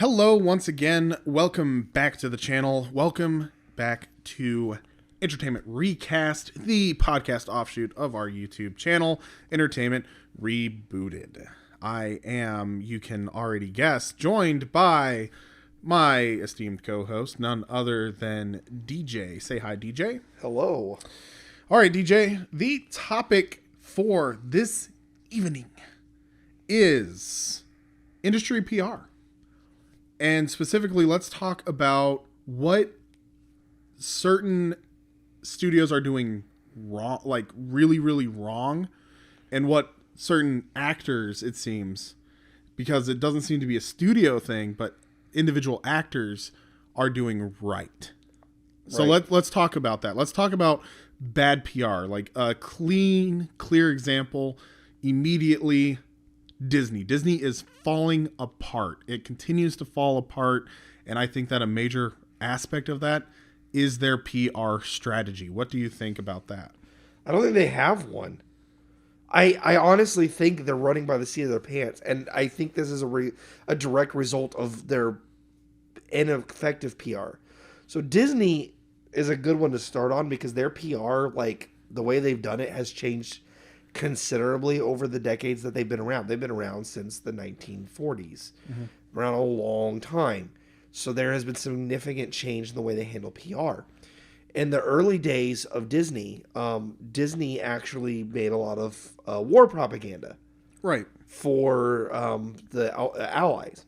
Hello once again. Welcome back to the channel. Welcome back to Entertainment Recast, the podcast offshoot of our YouTube channel, Entertainment Rebooted. I am, you can already guess, joined by my esteemed co-host, none other than DJ. Say hi, DJ. Hello. All right, DJ. The topic for this evening is industry PR. And specifically, let's talk about what certain studios are doing wrong, like really, really wrong, and what certain actors, it seems, because it doesn't seem to be a studio thing, but individual actors are doing right. So let's talk about that. Let's talk about bad PR, like a clear example immediately. Disney is falling apart. It continues to fall apart, and I think that a major aspect of that is their PR strategy. What do you think about that? I don't think they have one. I honestly think they're running by the seat of their pants, and I think this is a direct result of their ineffective PR. So Disney is a good one to start on because their PR, like the way they've done it, has changed considerably over the decades that they've been around. They've been around since the 1940s, around a long time. So there has been significant change in the way they handle PR. In the early days of Disney, Disney actually made a lot of war propaganda, Right, for the Allies.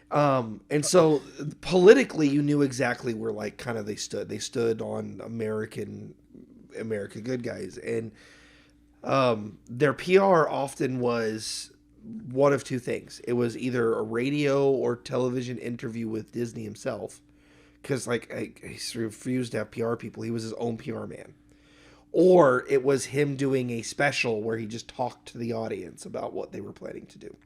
And so politically, you knew exactly where like kind of they stood. They stood on America good guys, and their PR often was one of two things. It was either a radio or television interview with Disney himself, because like he refused to have PR people. He was his own PR man. Or it was him doing a special where he just talked to the audience about what they were planning to do.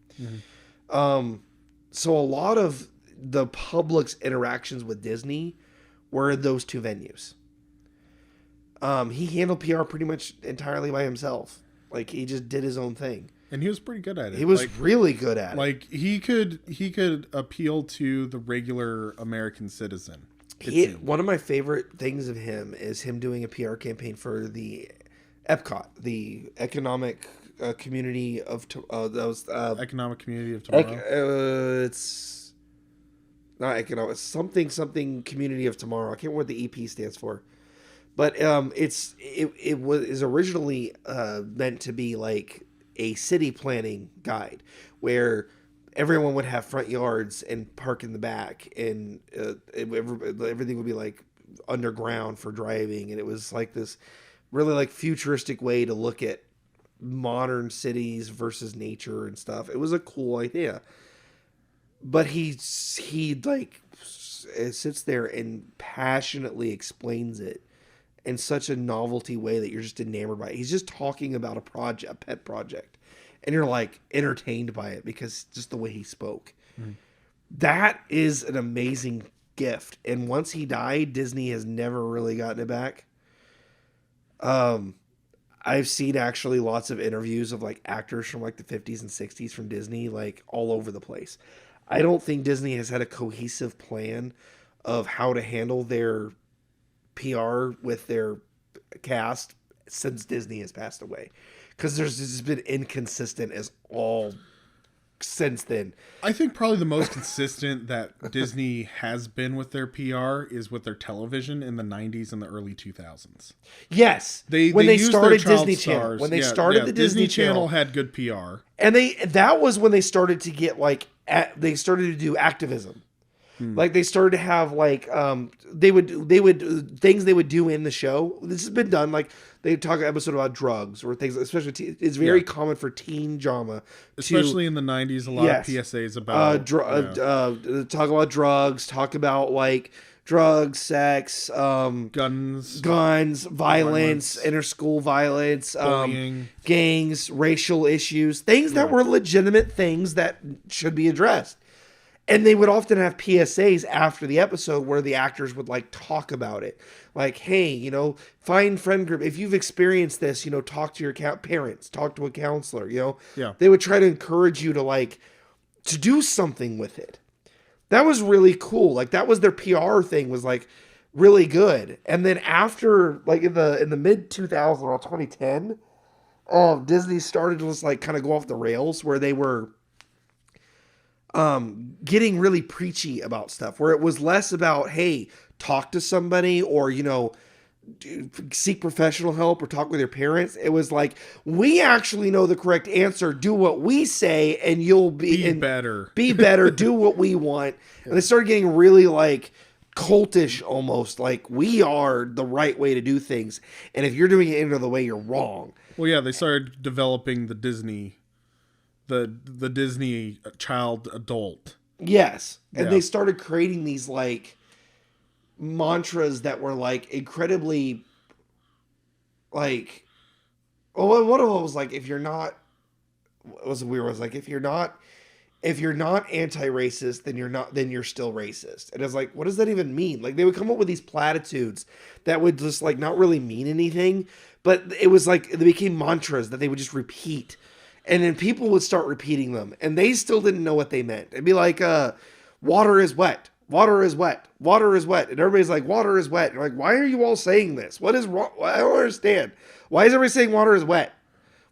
So a lot of the public's interactions with Disney were in those two venues. He handled PR pretty much entirely by himself. Like, he just did his own thing. and he was pretty good at it. He was really good at it. Like he could appeal to the regular American citizen. One of my favorite things of him is him doing a PR campaign for the Epcot, the economic community of Economic Community of Tomorrow. it's not economic, something community of tomorrow. I can't remember what the EP stands for, but it was originally meant to be like a city planning guide where everyone would have front yards and park in the back, and everything would be like underground for driving, and it was like this really like futuristic way to look at modern cities versus nature and stuff. It was a cool idea, but he like sits there and passionately explains it in such a novelty way that you're just enamored by it. He's just talking about a pet project, and you're like entertained by it because just the way he spoke. That is an amazing gift. And once he died, Disney has never really gotten it back. I've seen actually lots of interviews of like actors from like the 50s and 60s from Disney, like all over the place. I don't think Disney has had a cohesive plan of how to handle their PR with their cast since Disney has passed away, because there's just been inconsistent as all since then. I think probably the most consistent that Disney has been with their PR is with their television in the 90s and the early 2000s. Yes, when they started their child Disney stars. Channel, when they started the Disney Channel had good PR, and that was when they started to get like they started to do activism. Like they started to have like they would things they would do in the show. This has been done. Like they talk an episode about drugs or things, especially it's very common for teen drama, especially in the 90s. A lot of PSAs about talk about drugs, talk about like drugs, sex, guns, violence, inter-school violence, bullying, gangs, racial issues, things that were legitimate things that should be addressed. And they would often have PSAs after the episode where the actors would like talk about it. Like, hey, find friend group. If you've experienced this, talk to your parents, talk to a counselor, Yeah. They would try to encourage you to like to do something with it. That was really cool. Like that was their PR thing, was like really good. And then after, like in the mid 2000s or 2010, Disney started to just like kind of go off the rails, where they were getting really preachy about stuff, where it was less about, hey, talk to somebody, or, you know, seek professional help or talk with your parents. It was like, we actually know the correct answer. Do what we say and you'll be better. Be better. Do what we want. And they started getting really like cultish almost, like we are the right way to do things. And if you're doing it any other way, you're wrong. Well, yeah, they started developing the Disney child adult. Yes. And they started creating these like mantras that were like incredibly like, well, one of them was like, if you're not anti-racist, then you're still racist. And I was like, what does that even mean? Like, they would come up with these platitudes that would just like not really mean anything, but it was like they became mantras that they would just repeat, and then people would start repeating them, and they still didn't know what they meant. It'd be like, water is wet. Water is wet. Water is wet. And everybody's like, water is wet. You're like, why are you all saying this? What is wrong? I don't understand. Why is everybody saying water is wet?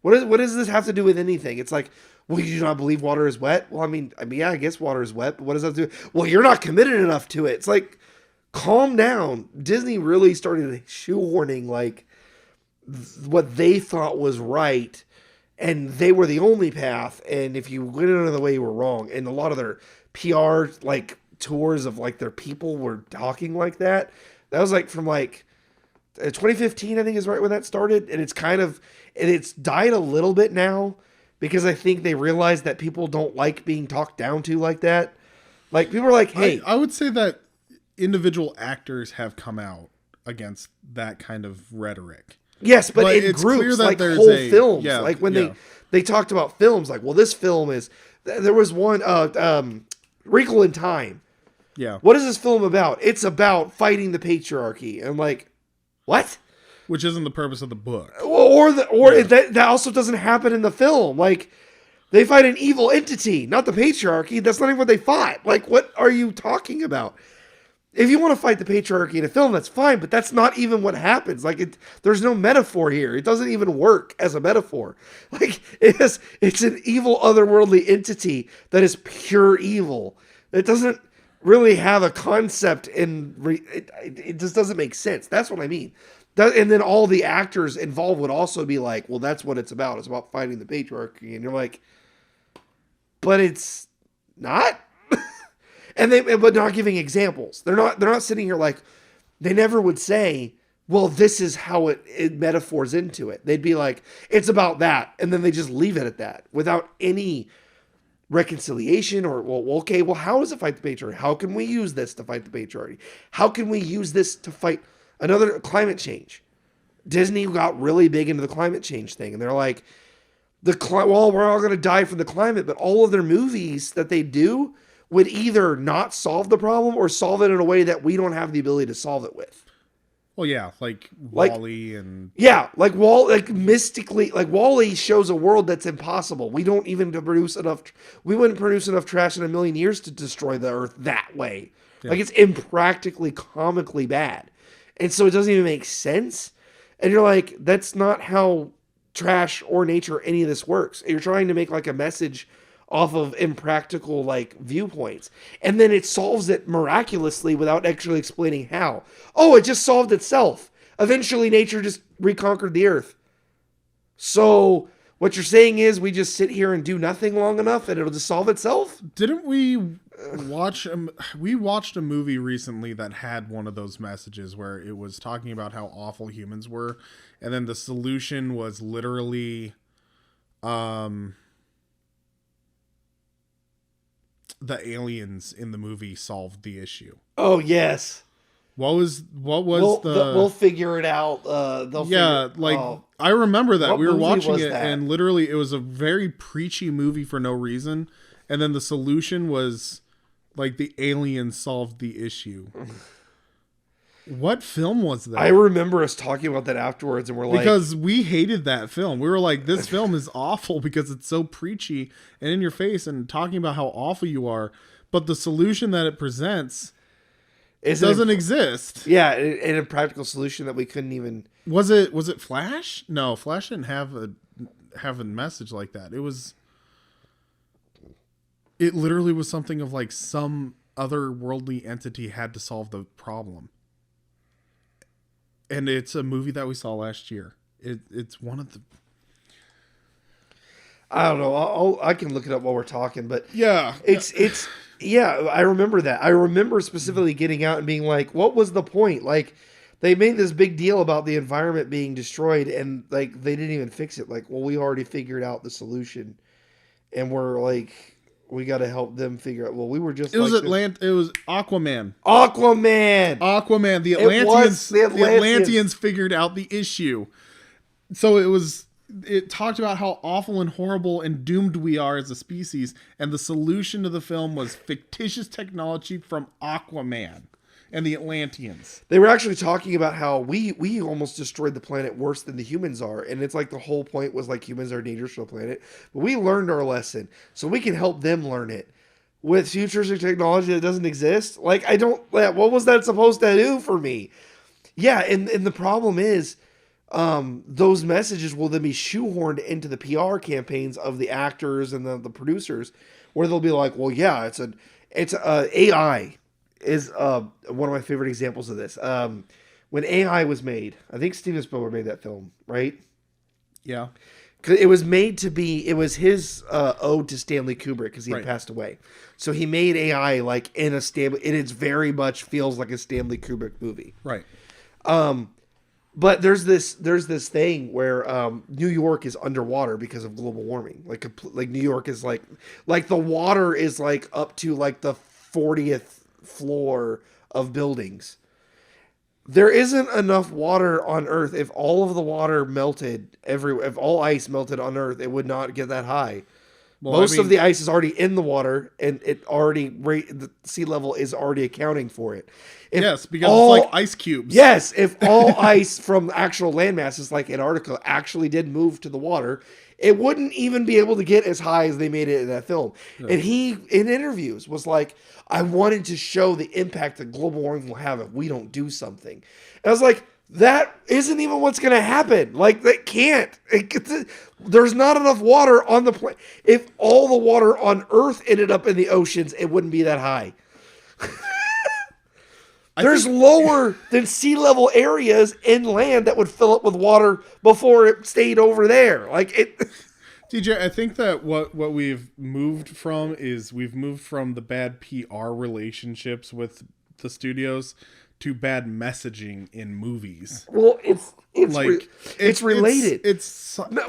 What does this have to do with anything? It's like, well, you do not believe water is wet? Well, I mean, yeah, I guess water is wet, but what does that do? Well, you're not committed enough to it. It's like, calm down. Disney really started shoehorning like what they thought was right, and they were the only path. And if you went another way, you were wrong. And a lot of their PR like tours of like their people were talking like that. That was like from like 2015, I think is right when that started. And it's died a little bit now, because I think they realized that people don't like being talked down to like that. Like, people are like, hey. I would say that individual actors have come out against that kind of rhetoric. Yes, but in it's groups, clear that like there's whole films. Yeah, like when they talked about films, like, well, this film is, there was one, Wrinkle in Time. Yeah. What is this film about? It's about fighting the patriarchy. And I'm like, what? Which isn't the purpose of the book. That also doesn't happen in the film. Like, they fight an evil entity, not the patriarchy. That's not even what they fought. Like, what are you talking about? If you want to fight the patriarchy in a film, that's fine, but that's not even what happens. Like, there's no metaphor here. It doesn't even work as a metaphor. Like, it's an evil, otherworldly entity that is pure evil. It doesn't really have a concept, and it just doesn't make sense. That's what I mean. And then all the actors involved would also be like, well, that's what it's about. It's about fighting the patriarchy. And you're like, but it's not. But not giving examples. They're not sitting here like, they never would say, well, this is how it metaphors into it. They'd be like, it's about that. And then they just leave it at that without any reconciliation or, well, okay, well, how does it fight the patriarchy? How can we use this to fight the patriarchy? How can we use this to fight another climate change? Disney got really big into the climate change thing. And they're like, well, we're all going to die from the climate. But all of their movies that they do would either not solve the problem or solve it in a way that we don't have the ability to solve it with. Well, yeah, like WALL-E and... Yeah, mystically, like WALL-E shows a world that's impossible. We don't even we wouldn't produce enough trash in a million years to destroy the Earth that way. Yeah. Like, it's impractically, comically bad. And so it doesn't even make sense. And you're like, that's not how trash or nature or any of this works. You're trying to make like a message off of impractical like viewpoints, and then it solves it miraculously without actually explaining how. Oh, it just solved itself. Eventually nature just reconquered the earth. So what you're saying is we just sit here and do nothing long enough and it'll just solve itself? Didn't we watched a movie recently that had one of those messages where it was talking about how awful humans were, and then the solution was literally the aliens in the movie solved the issue. Oh yes. We'll figure it out. I remember that we were watching it, and literally it was a very preachy movie for no reason, and then the solution was like the aliens solved the issue. What film was that? I remember us talking about that afterwards, and we're like, because we hated that film. We were like, this film is awful because it's so preachy and in your face and talking about how awful you are. But the solution that it presents doesn't exist. Yeah, and a practical solution that we couldn't even. Was it Flash? No, Flash didn't have a message like that. It literally was something of like some otherworldly entity had to solve the problem. And it's a movie that we saw last year. It's one of the. I don't know. I can look it up while we're talking, but yeah, yeah. I remember that. I remember specifically getting out and being like, "What was the point?" Like, they made this big deal about the environment being destroyed, and like they didn't even fix it. Like, well, we already figured out the solution, and we're like, we got to help them figure out. Well, we were just. It was It was Aquaman. Aquaman. The Atlanteans figured out the issue. So it talked about how awful and horrible and doomed we are as a species, and the solution to the film was fictitious technology from Aquaman and the Atlanteans. They were actually talking about how we almost destroyed the planet worse than the humans are, and it's like the whole point was like humans are dangerous to the planet, but we learned our lesson, so we can help them learn it with futuristic technology that doesn't exist. Like, what was that supposed to do for me? Yeah, and the problem is, those messages will then be shoehorned into the PR campaigns of the actors and the producers, where they'll be like, well, yeah, it's AI is one of my favorite examples of this. When AI was made, I think Steven Spielberg made that film, right? Yeah. It was made to be, it was his ode to Stanley Kubrick because he had passed away. So he made AI like in a it very much feels like a Stanley Kubrick movie. Right. But there's this thing where New York is underwater because of global warming. Like New York is like the water is like up to like the 40th floor of buildings. There isn't enough water on Earth. If all of the water melted if all ice melted on Earth, it would not get that high. Well, Most of the ice is already in the water, and the sea level is already accounting for it. Yes, because it's like ice cubes. Yes, if all ice from actual landmasses like Antarctica actually did move to the water, it wouldn't even be able to get as high as they made it in that film. Yeah. And he, in interviews, was like, I wanted to show the impact that global warming will have if we don't do something. And I was like, that isn't even what's going to happen. Like, that can't. There's not enough water on the planet. If all the water on Earth ended up in the oceans, it wouldn't be that high. There's lower than sea level areas inland that would fill up with water before it stayed over there. Like it. DJ, I think that what we've moved from is we've moved from the bad PR relationships with the studios to bad messaging in movies. Well, it's related.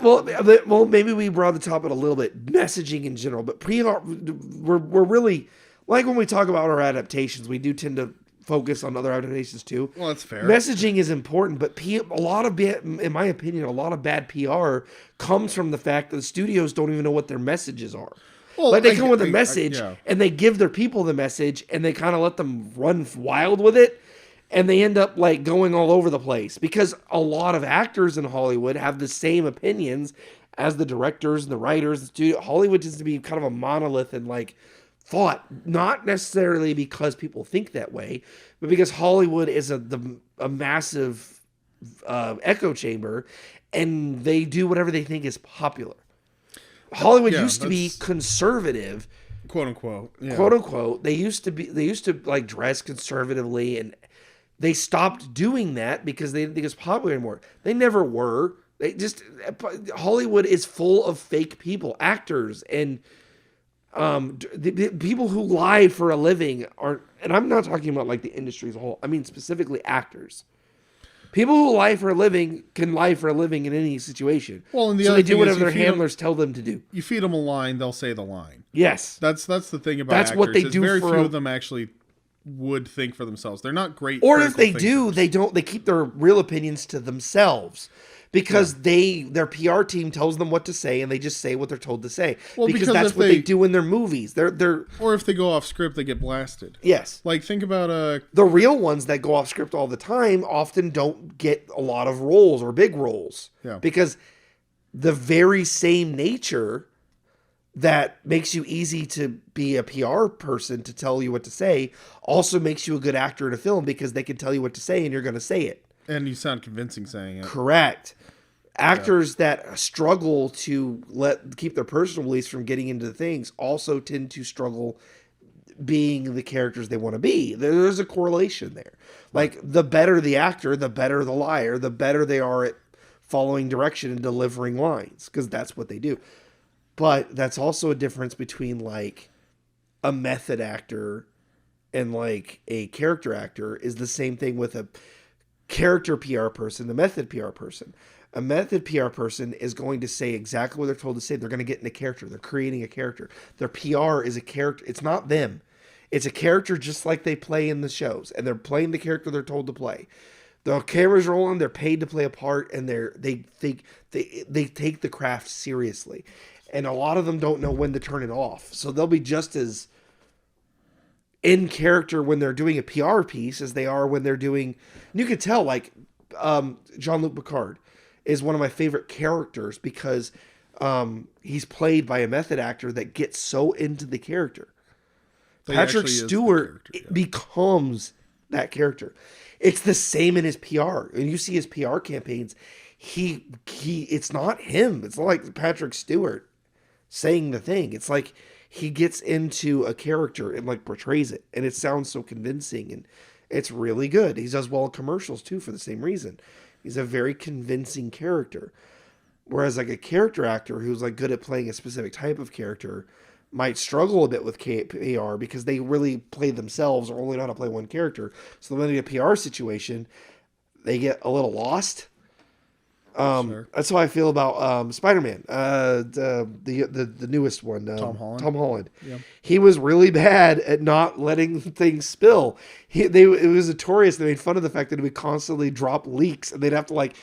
Well, maybe we brought the topic a little bit, messaging in general, but PR, we're really, like when we talk about our adaptations, we do tend to focus on other adaptations too. Well, that's fair. Messaging is important, but in my opinion, a lot of bad PR comes from the fact that the studios don't even know what their messages are. Well, like they come with a message and they give their people the message and they kind of let them run wild with it. And they end up like going all over the place because a lot of actors in Hollywood have the same opinions as the directors and the writers. The studio. Hollywood tends to be kind of a monolith and like thought, not necessarily because people think that way, but because Hollywood is a massive echo chamber and they do whatever they think is popular. Hollywood used to be conservative, quote unquote. Yeah. Quote unquote. They used to like dress conservatively, and they stopped doing that because they didn't think it was popular anymore. They never were. Hollywood is full of fake people, actors, and the people who lie for a living are, and I'm not talking about like the industry as a whole. I mean specifically actors. People who lie for a living can lie for a living in any situation. Well, and so they do whatever their handlers tell them to do. You feed them a line, they'll say the line. Yes, that's the thing about that's actors. What they do. Very few of them actually would think for themselves. They're not great. Or if they do, they don't. They keep their real opinions to themselves because their PR team tells them what to say, and they just say what they're told to say. Well, because because that's if what they they do in their movies. They're or if they go off script, they get blasted. yes. Like think about The real ones that go off script all the time often don't get a lot of roles or big roles. Yeah. Because the very same nature that makes you easy to be a PR person to tell you what to say also makes you a good actor in a film, because they can tell you what to say and you're going to say it. and you sound convincing saying it. Correct. Actors that struggle to keep their personal beliefs from getting into the things also tend to struggle being the characters they want to be. There's a correlation there. Like, the better the actor, the better the liar, the better they are at following direction and delivering lines, because that's what they do. But that's also a difference between, like, a method actor and, like, a character actor is the same thing with a character PR person, the method PR person. A method PR person is going to say exactly what they're told to say. They're going to get into character. They're creating a character. Their PR is a character. It's not them. It's a character just like they play in the shows. And they're playing the character they're told to play. The camera's rolling. They're paid to play a part. And they take the craft seriously. And a lot of them don't know when to turn it off. So they'll be just as in character when they're doing a PR piece as they are when they're doing... And you can tell, like, Jean-Luc Picard is one of my favorite characters because he's played by a method actor that gets so into the character. Patrick Stewart becomes that character. It's the same in his PR. And you see his PR campaigns, it's not him. It's not like Patrick Stewart saying the thing. It's like he gets into a character and, like, portrays it. And it sounds so convincing, and it's really good. He does well in commercials too for the same reason. He's a very convincing character. Whereas, like, a character actor who's, like, good at playing a specific type of character might struggle a bit with PR because they really play themselves or only know how to play one character. So when they get a PR situation, they get a little lost. Sure. That's how I feel about Spider-Man, the newest one. Tom Holland. Tom Holland. Yeah. He was really bad at not letting things spill. It was notorious. They made fun of the fact that he would constantly drop leaks, and they'd have to, like,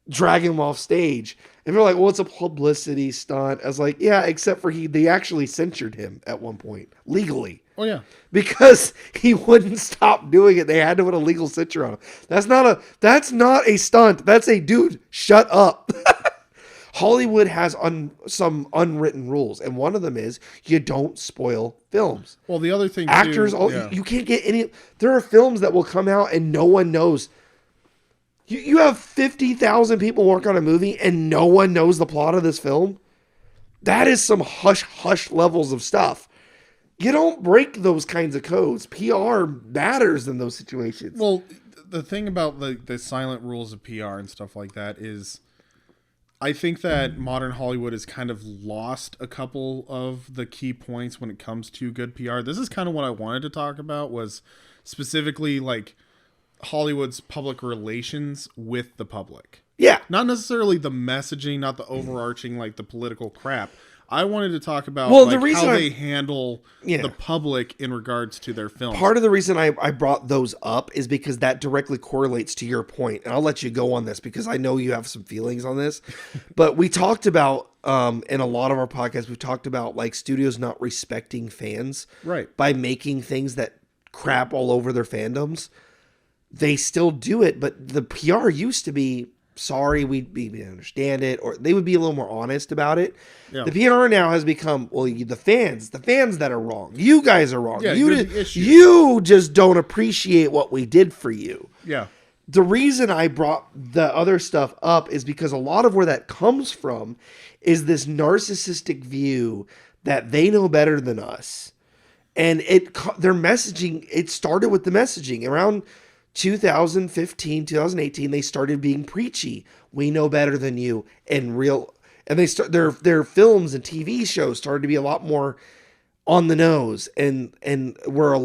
drag him off stage. And they're like, well, it's a publicity stunt. I was like, yeah, except for they actually censured him at one point, legally. Oh, yeah. Because he wouldn't stop doing it. They had to put a legal censure on him. That's not a stunt. That's a dude, shut up. Hollywood has some unwritten rules. And one of them is you don't spoil films. Well, the other thing actors, too, you can't get any. There are films that will come out and no one knows. You have 50,000 people work on a movie and no one knows the plot of this film. That is some hush levels of stuff. You don't break those kinds of codes. PR matters in those situations. Well, the thing about the silent rules of PR and stuff like that is, I think that modern Hollywood has kind of lost a couple of the key points when it comes to good PR. This is kind of what I wanted to talk about, was specifically, like, Hollywood's public relations with the public. Yeah. Not necessarily the messaging, not the overarching, like, the political crap. I wanted to talk about how they handle the public in regards to their films. Part of the reason I brought those up is because that directly correlates to your point. And I'll let you go on this because I know you have some feelings on this. But we talked about, in a lot of our podcasts, we've talked about, like, studios not respecting fans. Right. By making things that crap all over their fandoms. They still do it, but the PR used to be, sorry, we understand it, or they would be a little more honest about it. Yeah. The PR now has become, well, the fans that are wrong. You guys are wrong. Yeah, you just don't appreciate what we did for you. Yeah. The reason I brought the other stuff up is because a lot of where that comes from is this narcissistic view that they know better than us. And their messaging, it started with the messaging around 2015, 2018, they started being preachy. We know better than you, and they start their films and TV shows started to be a lot more on the nose, and were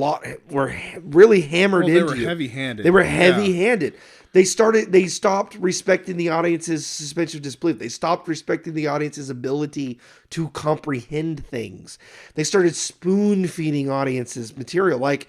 really hammered into. They were heavy-handed. They were heavy-handed. They stopped respecting the audience's suspension of disbelief. They stopped respecting the audience's ability to comprehend things. They started spoon-feeding audiences material. Like,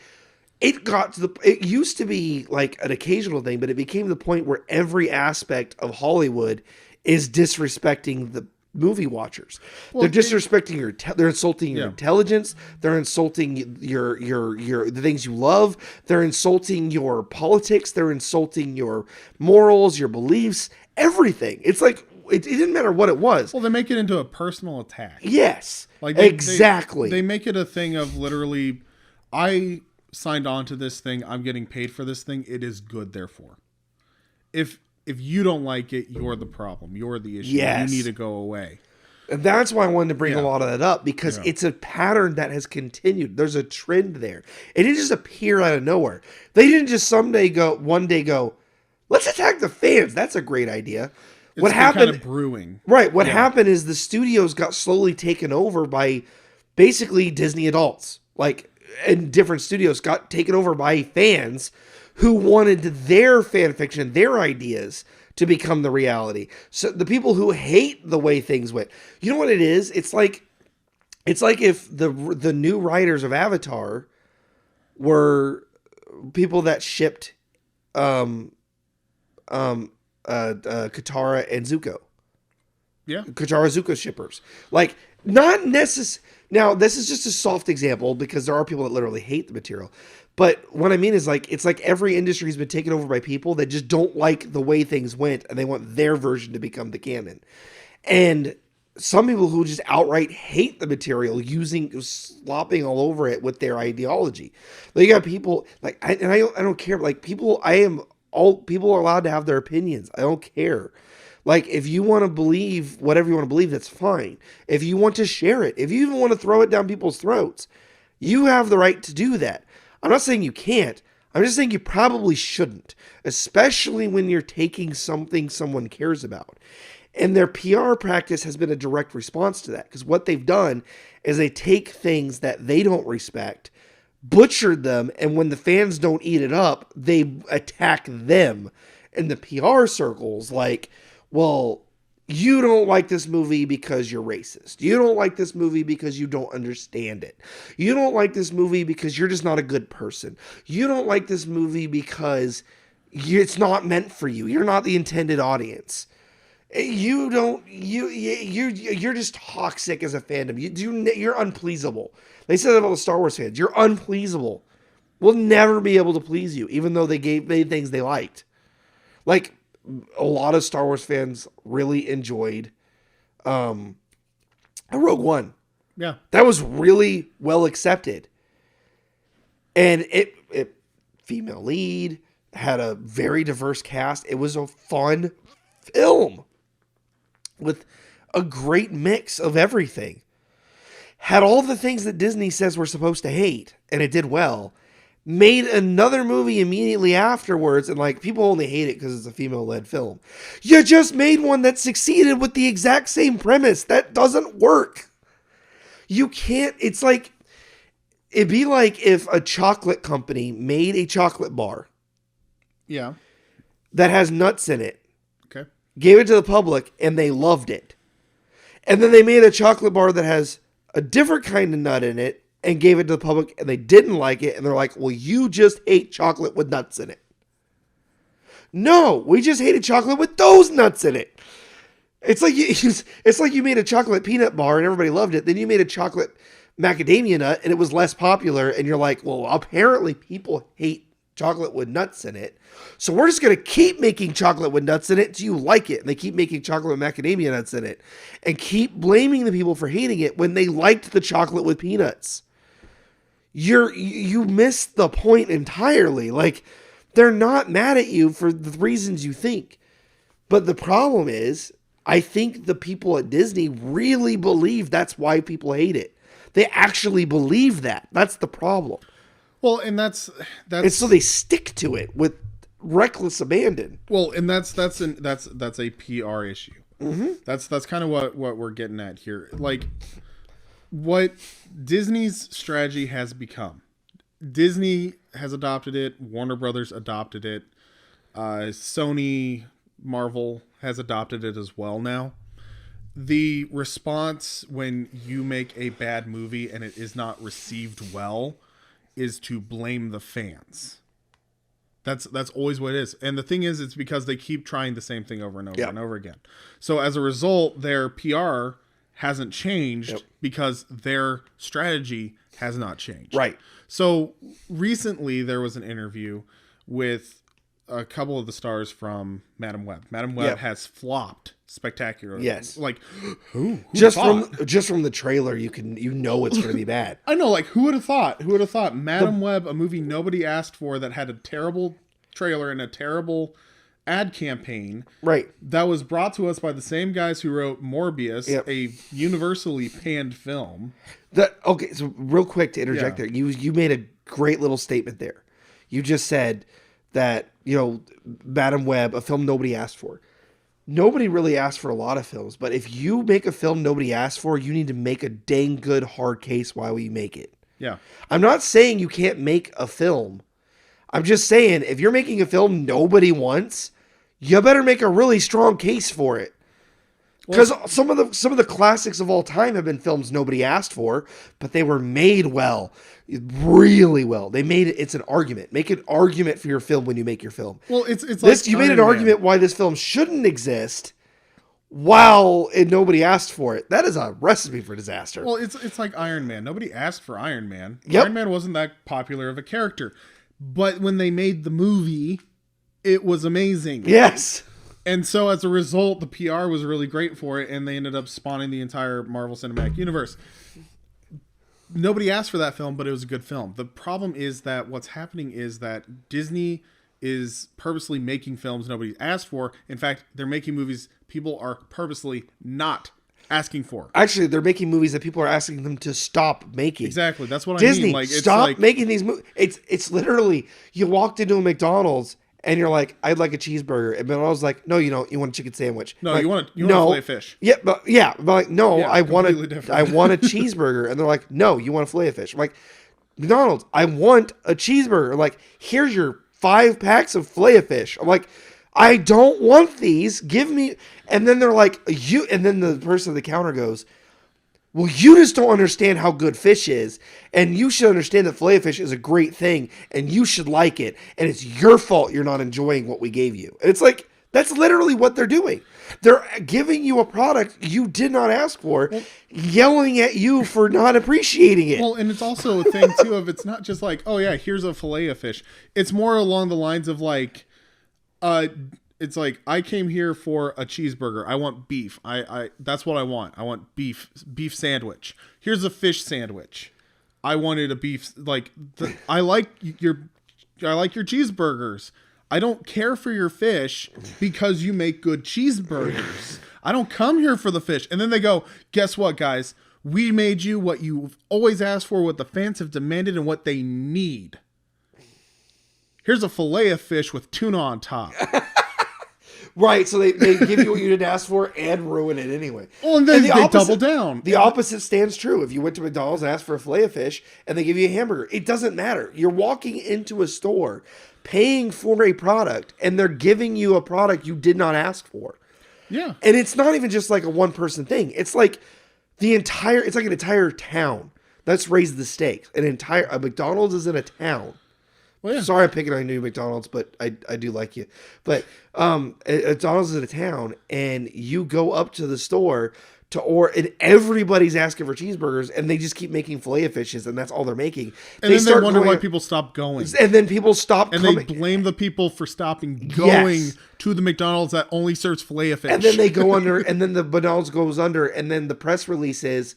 it used to be like an occasional thing, but it became the point where every aspect of Hollywood is disrespecting the movie watchers. Well, They're disrespecting they're insulting your Yeah. intelligence. They're insulting the things you love. They're insulting your politics. They're insulting your morals, your beliefs, everything. It's like, it didn't matter what it was. Well, they make it into a personal attack. Yes, Like exactly. They make it a thing of literally, I signed on to this thing. I'm getting paid for this thing. It is good, therefore. If you don't like it, you're the problem. You're the issue. Yes. You need to go away. And that's why I wanted to bring Yeah. a lot of that up, because it's a pattern that has continued. There's a trend there. It didn't just appear out of nowhere. They didn't just one day go, let's attack the fans. That's a great idea. It's What been happened? kind of brewing. Right. What happened is the studios got slowly taken over by basically Disney adults, and different studios got taken over by fans who wanted their fan fiction, their ideas to become the reality. So the people who hate the way things went, you know what it is? It's like if the new writers of Avatar were people that shipped Katara and Zuko. Yeah. Katara Zuko shippers. Like, not necessarily. Now, this is just a soft example because there are people that literally hate the material. But what I mean is, like, it's like every industry has been taken over by people that just don't like the way things went and they want their version to become the canon. And some people who just outright hate the material slopping all over it with their ideology. Like, you got people like, I don't care. Like, people are allowed to have their opinions. I don't care. Like, if you want to believe whatever you want to believe, that's fine. If you want to share it, if you even want to throw it down people's throats, you have the right to do that. I'm not saying you can't. I'm just saying you probably shouldn't, especially when you're taking something someone cares about. And their PR practice has been a direct response to that, because what they've done is they take things that they don't respect, butchered them, and when the fans don't eat it up, they attack them in the PR circles. Like, well, you don't like this movie because you're racist. You don't like this movie because you don't understand it. You don't like this movie because you're just not a good person. You don't like this movie because it's not meant for you. You're not the intended audience. You're just toxic as a fandom. You're unpleasable. They said that about the Star Wars fans. You're unpleasable. We'll never be able to please you, even though they made things they liked. Like, a lot of Star Wars fans really enjoyed Rogue One. Yeah. That was really well accepted. And it female lead, had a very diverse cast. It was a fun film with a great mix of everything. Had all the things that Disney says we're supposed to hate, and it did well. Made another movie immediately afterwards, and like, people only hate it because it's a female-led film. You just made one that succeeded with the exact same premise. That doesn't work. You can't. It's like, it'd be like if a chocolate company made a chocolate bar. Yeah. That has nuts in it. Okay. Gave it to the public, and they loved it. And then they made a chocolate bar that has a different kind of nut in it, and gave it to the public, and they didn't like it, and they're like, well, you just ate chocolate with nuts in it. No, we just hated chocolate with those nuts in it. It's like you made a chocolate peanut bar and everybody loved it. Then you made a chocolate macadamia nut and it was less popular, and you're like, well, apparently people hate chocolate with nuts in it, so we're just going to keep making chocolate with nuts in it until you like it. And they keep making chocolate with macadamia nuts in it and keep blaming the people for hating it when they liked the chocolate with peanuts. You missed the point entirely. Like, they're not mad at you for the reasons you think. But the problem is, I think the people at Disney really believe that's why people hate it. They actually believe that. That's the problem. Well, and that's And so they stick to it with reckless abandon. Well, and that's a PR issue. Mm-hmm. That's kind of what we're getting at here. Like, what Disney's strategy has become. Disney has adopted it. Warner Brothers adopted it. Sony, Marvel has adopted it as well now. The response when you make a bad movie and it is not received well is to blame the fans. That's always what it is. And the thing is, it's because they keep trying the same thing over and over and over again. So as a result, their PR hasn't changed because their strategy has not changed. Right. So recently there was an interview with a couple of the stars from Madam Web. Madam Web has flopped spectacularly. Yes. Like who just thought? from the trailer it's going to be bad. I know, like who would have thought? Who would have thought Madam Web, a movie nobody asked for that had a terrible trailer and a terrible ad campaign, right? That was brought to us by the same guys who wrote Morbius, a universally panned film. Okay, so real quick to interject there, you made a great little statement there. You just said that, you know, Madam Web, a film nobody asked for. Nobody really asked for a lot of films, but if you make a film nobody asked for, you need to make a dang good hard case why we make it. Yeah. I'm not saying you can't make a film. I'm just saying if you're making a film nobody wants, you better make a really strong case for it. Because some of the classics of all time have been films nobody asked for, but they were made well, really well. They made it. It's an argument. Make an argument for your film when you make your film. Well, it's this. Like you made an argument why this film shouldn't exist, while nobody asked for it. That is a recipe for disaster. Well, it's like Iron Man. Nobody asked for Iron Man. Yep. Iron Man wasn't that popular of a character, but when they made the movie, it was amazing. Yes. And so as a result, the PR was really great for it, and they ended up spawning the entire Marvel Cinematic Universe. Nobody asked for that film, but it was a good film. The problem is that what's happening is that Disney is purposely making films nobody asked for. In fact, they're making movies people are purposely not asking for. Actually, they're making movies that people are asking them to stop making. Exactly. That's what Disney, I mean. Like, stop making these movies. It's literally, you walked into a McDonald's and you're like, I'd like a cheeseburger. And McDonald's like, no, you don't. You want a chicken sandwich. No, like, you want a fillet of fish. Yeah, but like, no, Yeah, I want a cheeseburger. And they're like, no, you want a fillet of fish. I'm like, McDonald's, I want a cheeseburger. Like, here's your 5 packs of fillet of fish. I'm like, I don't want these. Give me. And then they're like, and then the person at the counter goes, well, you just don't understand how good fish is. And you should understand that filet of fish is a great thing. And you should like it. And it's your fault you're not enjoying what we gave you. And it's like, that's literally what they're doing. They're giving you a product you did not ask for, yelling at you for not appreciating it. Well, and it's also a thing, too, of it's not just like, oh, yeah, here's a filet of fish. It's more along the lines of like, it's like, I came here for a cheeseburger. I want beef. I that's what I want. I want beef sandwich. Here's a fish sandwich. I wanted a beef. Like, I like your cheeseburgers. I don't care for your fish because you make good cheeseburgers. I don't come here for the fish. And then they go, guess what, guys? We made you what you've always asked for, what the fans have demanded, and what they need. Here's a fillet of fish with tuna on top. Right, so they give you what you didn't ask for and ruin it anyway. Well, and then they double down. The opposite stands true. If you went to McDonald's and asked for a fillet of fish and they give you a hamburger, it doesn't matter. You're walking into a store paying for a product and they're giving you a product you did not ask for. Yeah. And it's not even just like a one-person thing. It's like an entire town. Let's raise the stakes. A McDonald's is in a town. Well, yeah. Sorry I'm picking on you, McDonald's, but I do like you. But McDonald's is in a town, and you go up to the store and everybody's asking for cheeseburgers, and they just keep making filet of fishes, and that's all they're making. And then they wonder why people stop going. And then people stop coming. And they blame the people for stopping going to the McDonald's that only serves filet of fish. And then they go under, and then the McDonald's goes under, and then the press release is,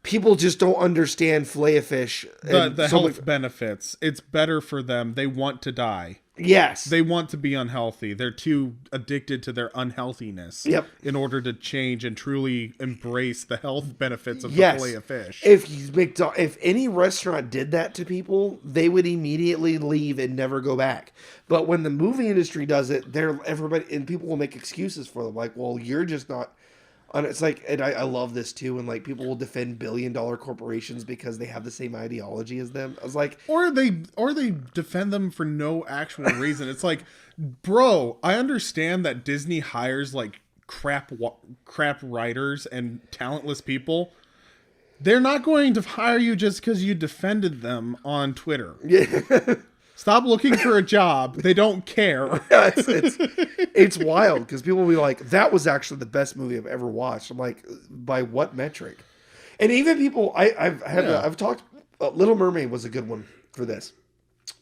people just don't understand filet of fish. The health benefits. It's better for them. They want to die. Yes. They want to be unhealthy. They're too addicted to their unhealthiness in order to change and truly embrace the health benefits of the filet of fish. If any restaurant did that to people, they would immediately leave and never go back. But when the movie industry does it, people will make excuses for them. Like, well, you're just not... And it's like, and I love this too, and like people will defend billion-dollar corporations because they have the same ideology as them. I was like, or they defend them for no actual reason. It's like, bro, I understand that Disney hires like crap writers and talentless people. They're not going to hire you just because you defended them on Twitter. Yeah. Stop looking for a job. They don't care. Yeah, it's wild because people will be like, that was actually the best movie I've ever watched. I'm like, by what metric? And even people, I've talked, Little Mermaid was a good one for this.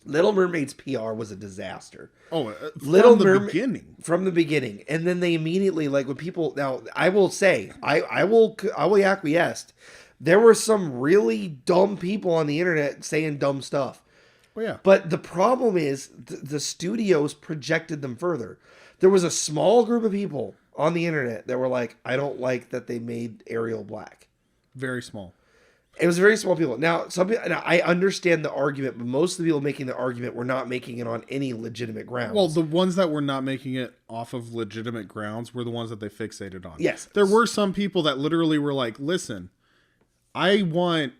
Little Mermaid's PR was a disaster. Oh, Little from the beginning. From the beginning. And then they immediately, like when people, now I will say, I will acquiesce. There were some really dumb people on the internet saying dumb stuff. Oh, yeah. But the problem is the studios projected them further. There was a small group of people on the internet that were like, I don't like that they made Ariel black. Very small. It was very small people. Now, I understand the argument, but most of the people making the argument were not making it on any legitimate grounds. Well, the ones that were not making it off of legitimate grounds were the ones that they fixated on. Yes. There were some people that literally were like, listen, I want,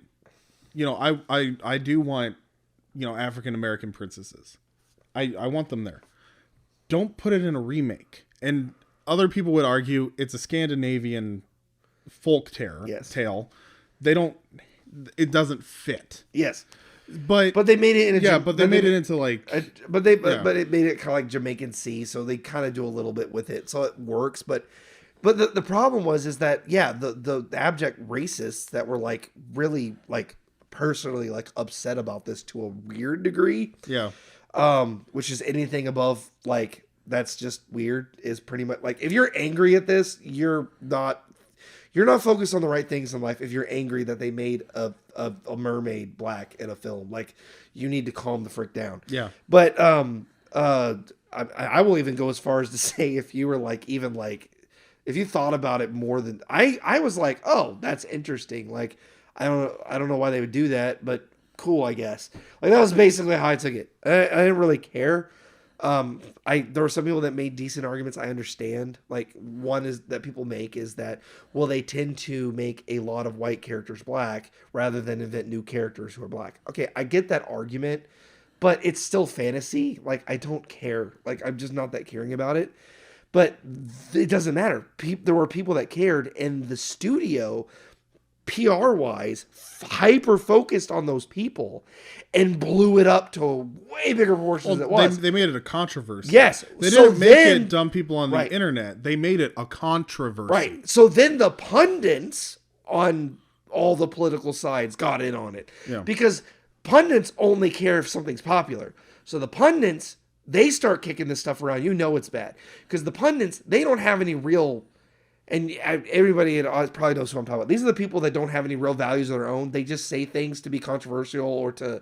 I do want, African-American princesses. I want them there. Don't put it in a remake. And other people would argue it's a Scandinavian folk tale. It doesn't fit. Yes. But they made it in but they made it into like but it made it kind of like Jamaican Sea, so they kind of do a little bit with it. So it works, but the problem is that the abject racists that were like really like personally like upset about this to a weird degree. Yeah. Which is anything above like that's just weird is pretty much like if you're angry at this, you're not focused on the right things in life. If you're angry that they made a mermaid black in a film, like you need to calm the frick down. Yeah. But I will even go as far as to say if you were like even like if you thought about it more than I was like, oh, that's interesting. Like I don't know why they would do that, but cool, I guess. Like that was basically how I took it. I didn't really care. There were some people that made decent arguments. I understand. Like one is that people make is that, well, they tend to make a lot of white characters black rather than invent new characters who are black. Okay. I get that argument, but it's still fantasy. Like I don't care. Like I'm just not that caring about it, but it doesn't matter. There were people that cared, and the studio PR wise hyper focused on those people and blew it up to a way bigger proportions than it was. They made it a controversy. Yes. They didn't make it dumb people on the internet. They made it a controversy. Right. So then the pundits on all the political sides got in on it. Yeah. Because pundits only care if something's popular. So the pundits, they start kicking this stuff around. It's bad. Because the pundits, they don't have any real... And everybody probably knows who I'm talking about. These are the people that don't have any real values of their own. They just say things to be controversial or to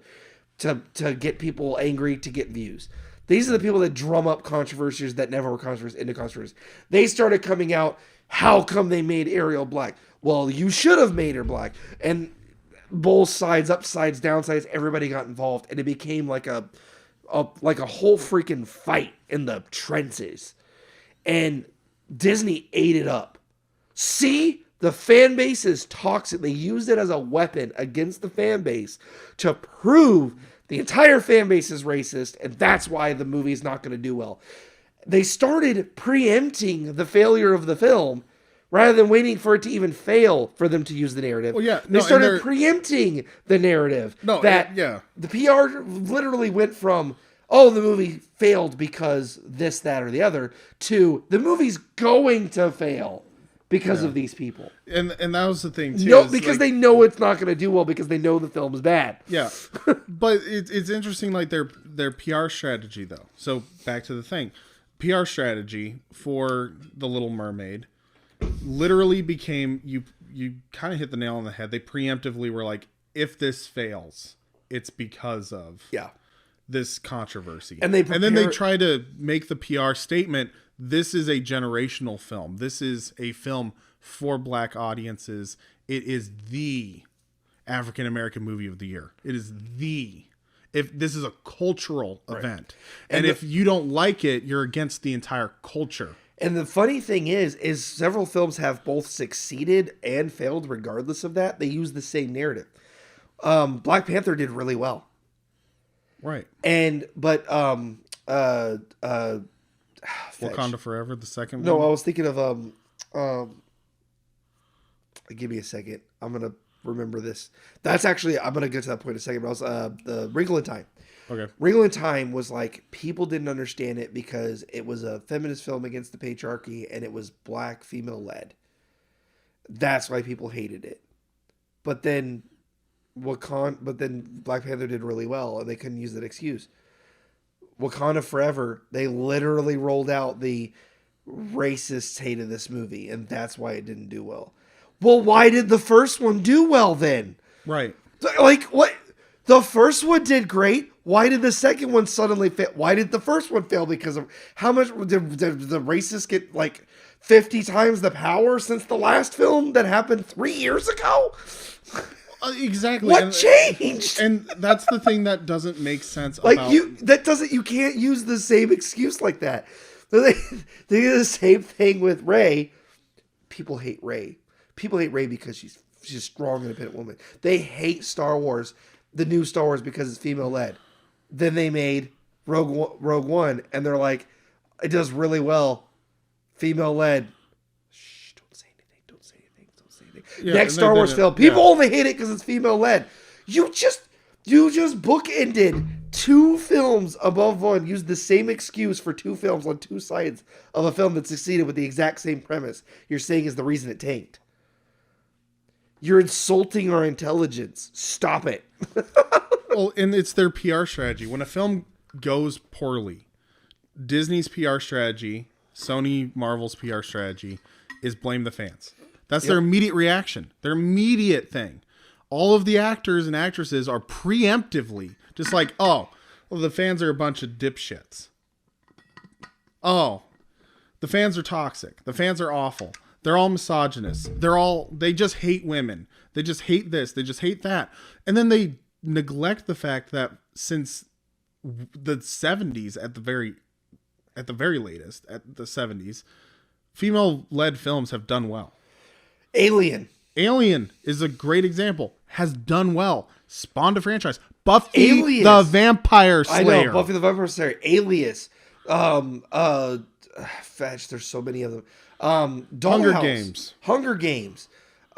get people angry to get views. These are the people that drum up controversies that never were into controversies. They started coming out, how come they made Ariel black? Well, you should have made her black. And both sides, upsides, downsides, everybody got involved. And it became like a whole freaking fight in the trenches. And Disney ate it up. See, the fan base is toxic. They used it as a weapon against the fan base to prove the entire fan base is racist, and that's why the movie is not going to do well. They started preempting the failure of the film rather than waiting for it to even fail for them to use the narrative. Well, yeah, they started preempting the narrative. The PR literally went from, oh, the movie failed because this, that, or the other, to the movie's going to fail because of these people. And that was the thing, too. No, because they know it's not going to do well because they know the film is bad. Yeah. But it's interesting, like, their PR strategy, though. So, back to the thing. PR strategy for The Little Mermaid literally became, you kind of hit the nail on the head. They preemptively were like, if this fails, it's because of... Yeah. This controversy. And then they try to make the PR statement, this is a generational film. This is a film for black audiences. It is the African American movie of the year. It is if this is a cultural event. And if you don't like it, you're against the entire culture. And the funny thing is several films have both succeeded and failed regardless of that. They use the same narrative. Black Panther did really well. Right. But Wakanda Forever, the second one? No, I was thinking of give me a second. I'm gonna remember this. That's actually, I'm going to get to that point in a second, but also the Wrinkle in Time. Okay. Wrinkle in Time was like, people didn't understand it because it was a feminist film against the patriarchy and it was black female led. That's why people hated it. But then Black Panther did really well and they couldn't use that excuse. Wakanda Forever, they literally rolled out the racists hated this movie and that's why it didn't do well. Well, why did the first one do well then? Right. Like, what? The first one did great. Why did the second one suddenly fail? Why did the first one fail? Because of how much did the racists get, like, 50 times the power since the last film that happened 3 years ago? Exactly. What changed? And that's the thing that doesn't make sense. Like, about... you can't use the same excuse like that. They do the same thing with Rey. People hate Rey. People hate Rey because she's a strong, independent woman. They hate Star Wars, the new Star Wars, because it's female led. Then they made Rogue One, and they're like, it does really well, female led. Shh! Don't say anything. Don't say anything. Don't say anything. Yeah, Next Star Wars film, people only hate it because it's female led. You just bookended 2 films above one. Used the same excuse for 2 films on 2 sides of a film that succeeded with the exact same premise. You're saying is the reason it tanked. You're insulting our intelligence. Stop it. Well, and it's their PR strategy. When a film goes poorly, Disney's PR strategy, Sony, Marvel's PR strategy is blame the fans. That's their immediate reaction. Their immediate thing. All of the actors and actresses are preemptively just like, oh, well, the fans are a bunch of dipshits. Oh, the fans are toxic. The fans are awful. They're all misogynists. They just hate women. They just hate this. They just hate that. And then they neglect the fact that since the 70s at the very latest, at the 70s, female-led films have done well. Alien is a great example. Has done well. Spawned a franchise. Buffy Alias. the Vampire Slayer. I know, Buffy the Vampire Slayer. Alias. Fetch, there's so many of them. Hunger Games. Hunger Games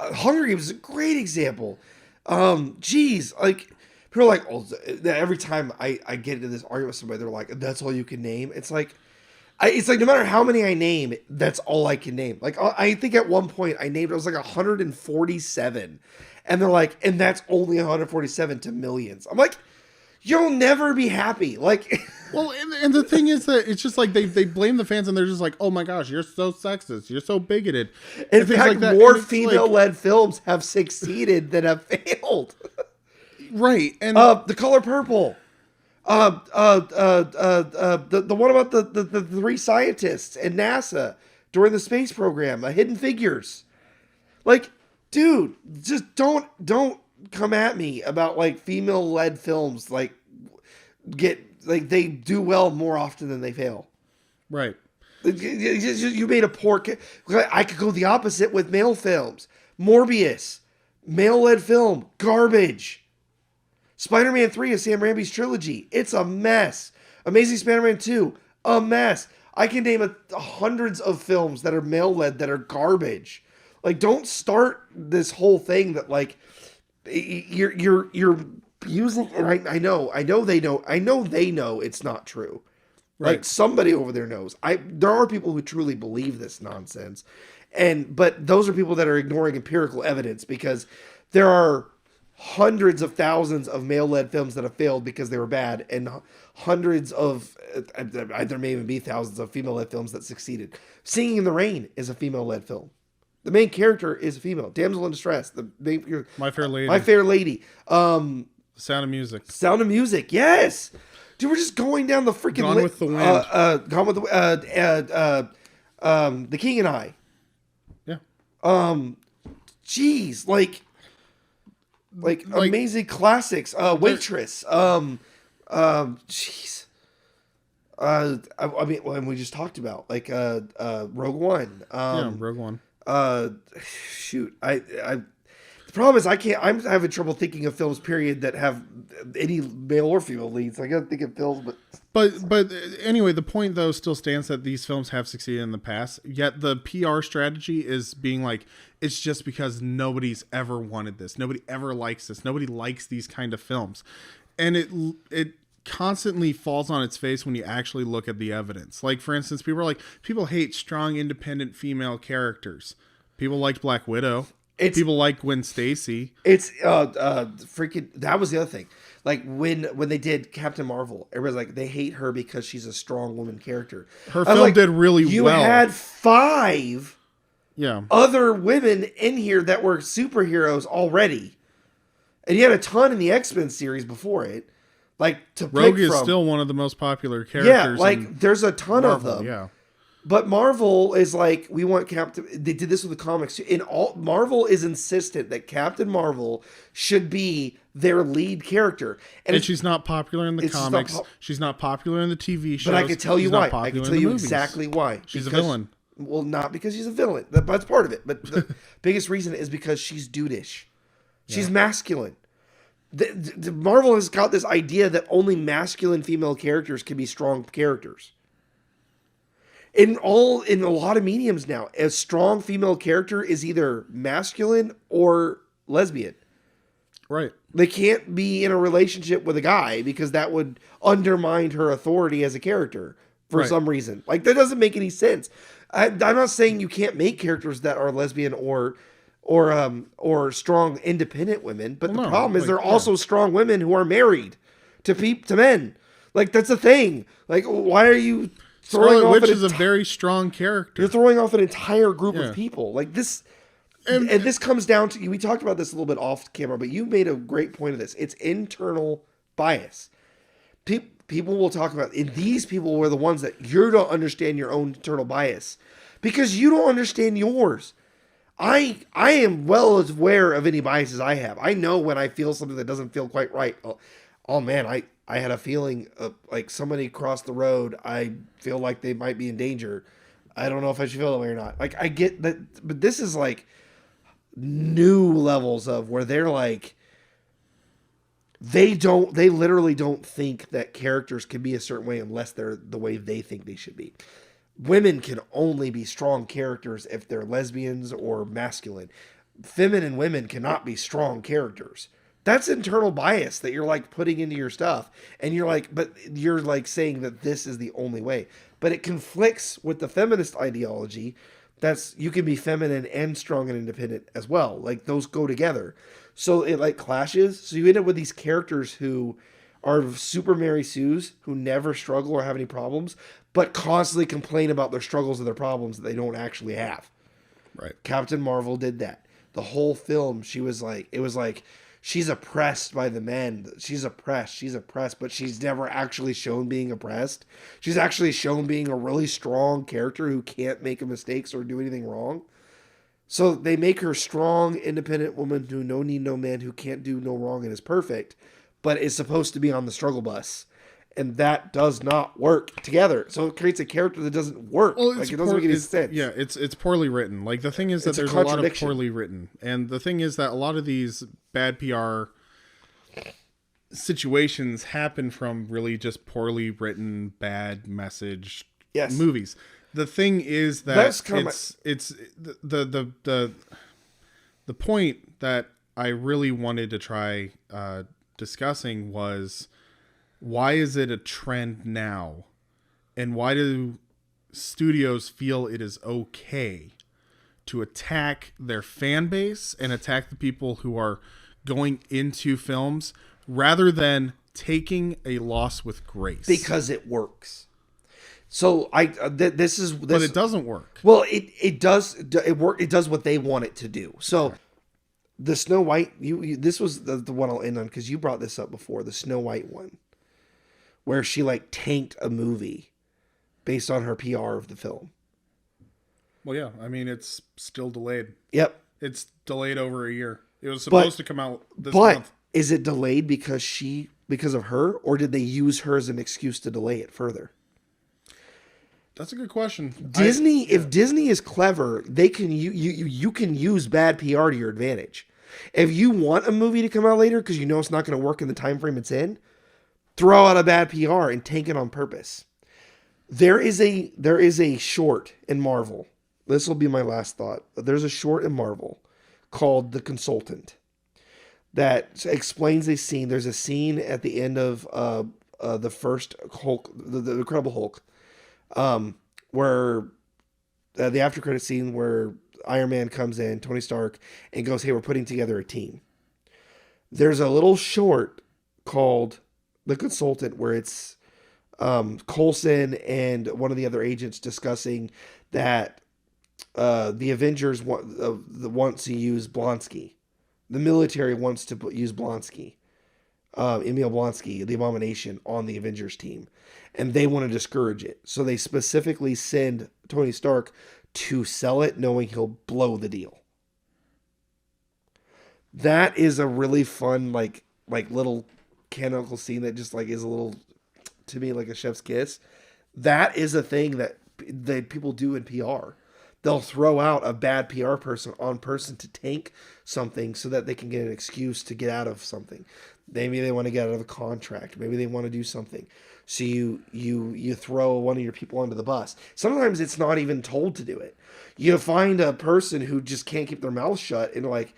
is a great example. Like, people are like, oh, every time I get into this argument with somebody, they're like, that's all you can name. It's like, no matter how many I name, that's all I can name. Like, I think at one point I named, it was like 147. And they're like, and that's only 147 to millions. I'm like, you'll never be happy. Like, well, and the thing is that it's just like they blame the fans and they're just like, oh my gosh, you're so sexist, you're so bigoted. In fact, like more female-led films have succeeded than have failed. Right, and The Color Purple, the one about the 3 scientists and NASA during the space program, Hidden Figures. Like, dude, just don't come at me about like female-led films like they do well more often than they fail. Right. You made a poor. I could go the opposite with male films. Morbius, male-led film, garbage. Spider-Man 3 is Sam Raimi's trilogy. It's a mess. Amazing Spider-Man 2, a mess. I can name hundreds of films that are male-led that are garbage. Like, don't start this whole thing that like you're using. And I know they know it's not true. Right. Like, somebody over there knows. There are people who truly believe this nonsense, but those are people that are ignoring empirical evidence, because there are hundreds of thousands of male-led films that have failed because they were bad, and hundreds of there may even be thousands of female-led films that succeeded. Singing in the Rain is a female-led film. The main character is a female. Damsel in Distress. My Fair Lady. My Fair Lady. Sound of Music. Sound of Music. Yes. Dude, we're just going down the freaking Gone with the Wind. Gone with the The King and I. Yeah. Jeez, like amazing classics. Waitress. Jeez. I mean, when we just talked about like Rogue One. Yeah, Rogue One. Shoot, the problem is I'm having trouble thinking of films, period, that have any male or female leads. I gotta think of films, But anyway, the point though still stands that these films have succeeded in the past. Yet the PR strategy is being like, it's just because nobody's ever wanted this. Nobody ever likes this. Nobody likes these kind of films, and it constantly falls on its face when you actually look at the evidence. Like for instance, people hate strong, independent female characters. People liked Black Widow. People like Gwen Stacy. It's freaking. That was the other thing. Like when they did Captain Marvel, everybody's like they hate her because she's a strong woman character. Her film did really well. You had 5 yeah other women in here that were superheroes already, and you had a ton in the X-Men series before it. Like to Rogue pick is from. Still one of the most popular characters. Yeah, like there's a ton Marvel, of them. Yeah. But Marvel is like, we want Captain... They did this with the comics. Marvel is insistent that Captain Marvel should be their lead character. And she's not popular in the comics. She's not popular in the TV shows. But I can tell you why. I can tell you movies. exactly why. She's a villain. Well, not because she's a villain. That's part of it. But the biggest reason is because she's dudeish. She's masculine. The Marvel has got this idea that only masculine female characters can be strong characters. In a lot of mediums now, a strong female character is either masculine or lesbian. Right. They can't be in a relationship with a guy because that would undermine her authority as a character for some reason. Like that doesn't make any sense. I'm not saying you can't make characters that are lesbian or strong independent women, but the problem is there are also strong women who are married to men. Like that's a thing. Like why are you Scarlet Witch is a very strong character. You're throwing off an entire group of people. Like this, and this comes down to, we talked about this a little bit off camera, but you made a great point of this. It's internal bias. People will talk about, and these people were the ones that you don't understand your own internal bias because you don't understand yours. I am well aware of any biases I have. I know when I feel something that doesn't feel quite right. Oh man, I had a feeling of like somebody crossed the road. I feel like they might be in danger. I don't know if I should feel that way or not. Like I get that, but this is like new levels of where they're like, they literally don't think that characters can be a certain way unless they're the way they think they should be. Women can only be strong characters if they're lesbians or masculine. Feminine women cannot be strong characters. That's internal bias that you're like putting into your stuff. And you're like, but you're like saying that this is the only way. But it conflicts with the feminist ideology. That's, you can be feminine and strong and independent as well. Like those go together. So it like clashes. So you end up with these characters who are super Mary Sues, who never struggle or have any problems, but constantly complain about their struggles and their problems that they don't actually have. Right. Captain Marvel did that. The whole film, it was like, she's oppressed by the men. She's oppressed, but she's never actually shown being oppressed. She's actually shown being a really strong character who can't make mistakes or do anything wrong. So they make her strong, independent woman who no need no man, who can't do no wrong and is perfect, but is supposed to be on the struggle bus. And that does not work together. So it creates a character that doesn't work. Well, like it doesn't make any sense. Yeah, it's poorly written. Like the thing is that there's a lot of poorly written. And the thing is that a lot of these bad PR situations happen from really just poorly written, bad message movies. The thing is that it's the point that I really wanted to try discussing was, why is it a trend now? And why do studios feel it is okay to attack their fan base and attack the people who are going into films rather than taking a loss with grace? Because it works. So this is but it doesn't work. Well, it does. It work. It does what they want it to do. So the Snow White, this was the one I'll end on because you brought this up before, the Snow White one, where she like tanked a movie based on her PR of the film. Well, yeah, I mean it's still delayed. Yep, it's delayed over a year. It was supposed to come out this month. Is it delayed because of her, or did they use her as an excuse to delay it further? That's a good question. If Disney is clever, they can you can use bad PR to your advantage. If you want a movie to come out later because you know it's not going to work in the time frame it's in, throw out a bad PR and tank it on purpose. There is a short in Marvel. This will be my last thought. There's a short in Marvel called The Consultant that explains a scene. There's a scene at the end of the first Hulk, the Incredible Hulk, where the after credit scene where Iron Man comes in, Tony Stark, and goes, "Hey, we're putting together a team." There's a little short called The Consultant where it's Coulson and one of the other agents discussing that the Avengers want to use Blonsky. The military wants to use Blonsky, Emil Blonsky, the Abomination, on the Avengers team. And they want to discourage it. So they specifically send Tony Stark to sell it, knowing he'll blow the deal. That is a really fun, like little canonical scene that just like is a little, to me, like a chef's kiss. That is a thing that people do in PR. They'll throw out a bad PR person to tank something so that they can get an excuse to get out of something. Maybe they want to get out of a contract. Maybe they want to do something. So you throw one of your people under the bus. Sometimes it's not even told to do it. You find a person who just can't keep their mouth shut and like,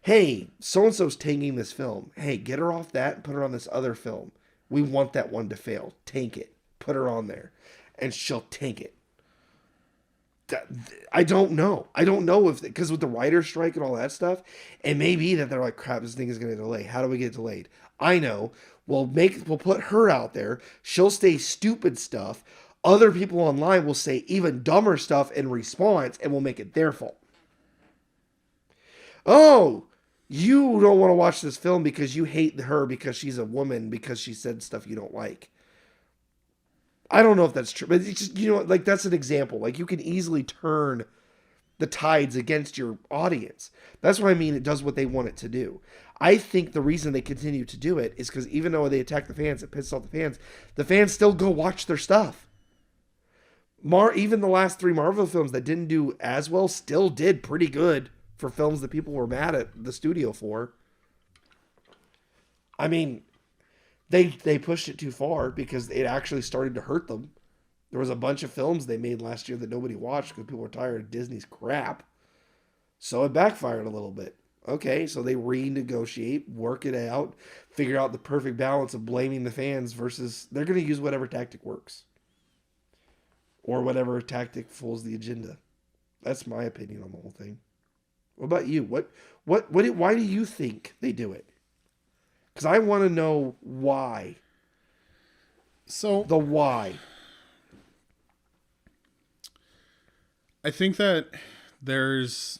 hey, so-and-so's tanking this film. Hey, get her off that and put her on this other film. We want that one to fail. Tank it. Put her on there. And she'll tank it. I don't know. I don't know if, because with the writer's strike and all that stuff, it may be that they're like, crap, this thing is going to delay. How do we get it delayed? I know. We'll put her out there. She'll say stupid stuff. Other people online will say even dumber stuff in response, and we'll make it their fault. Oh, you don't want to watch this film because you hate her because she's a woman, because she said stuff you don't like. I don't know if that's true, but it's just, like that's an example. Like you can easily turn the tides against your audience. That's what I mean. It does what they want it to do. I think the reason they continue to do it is because even though they attack the fans, it pisses off the fans still go watch their stuff. Even the last 3 Marvel films that didn't do as well still did pretty good for films that people were mad at the studio for. I mean, They pushed it too far because it actually started to hurt them. There was a bunch of films they made last year that nobody watched because people were tired of Disney's crap. So it backfired a little bit. Okay, so they renegotiate, work it out, figure out the perfect balance of blaming the fans versus they're going to use whatever tactic works. Or whatever tactic fools the agenda. That's my opinion on the whole thing. What about you? Why do you think they do it? Because I want to know why. So the why. I think that there's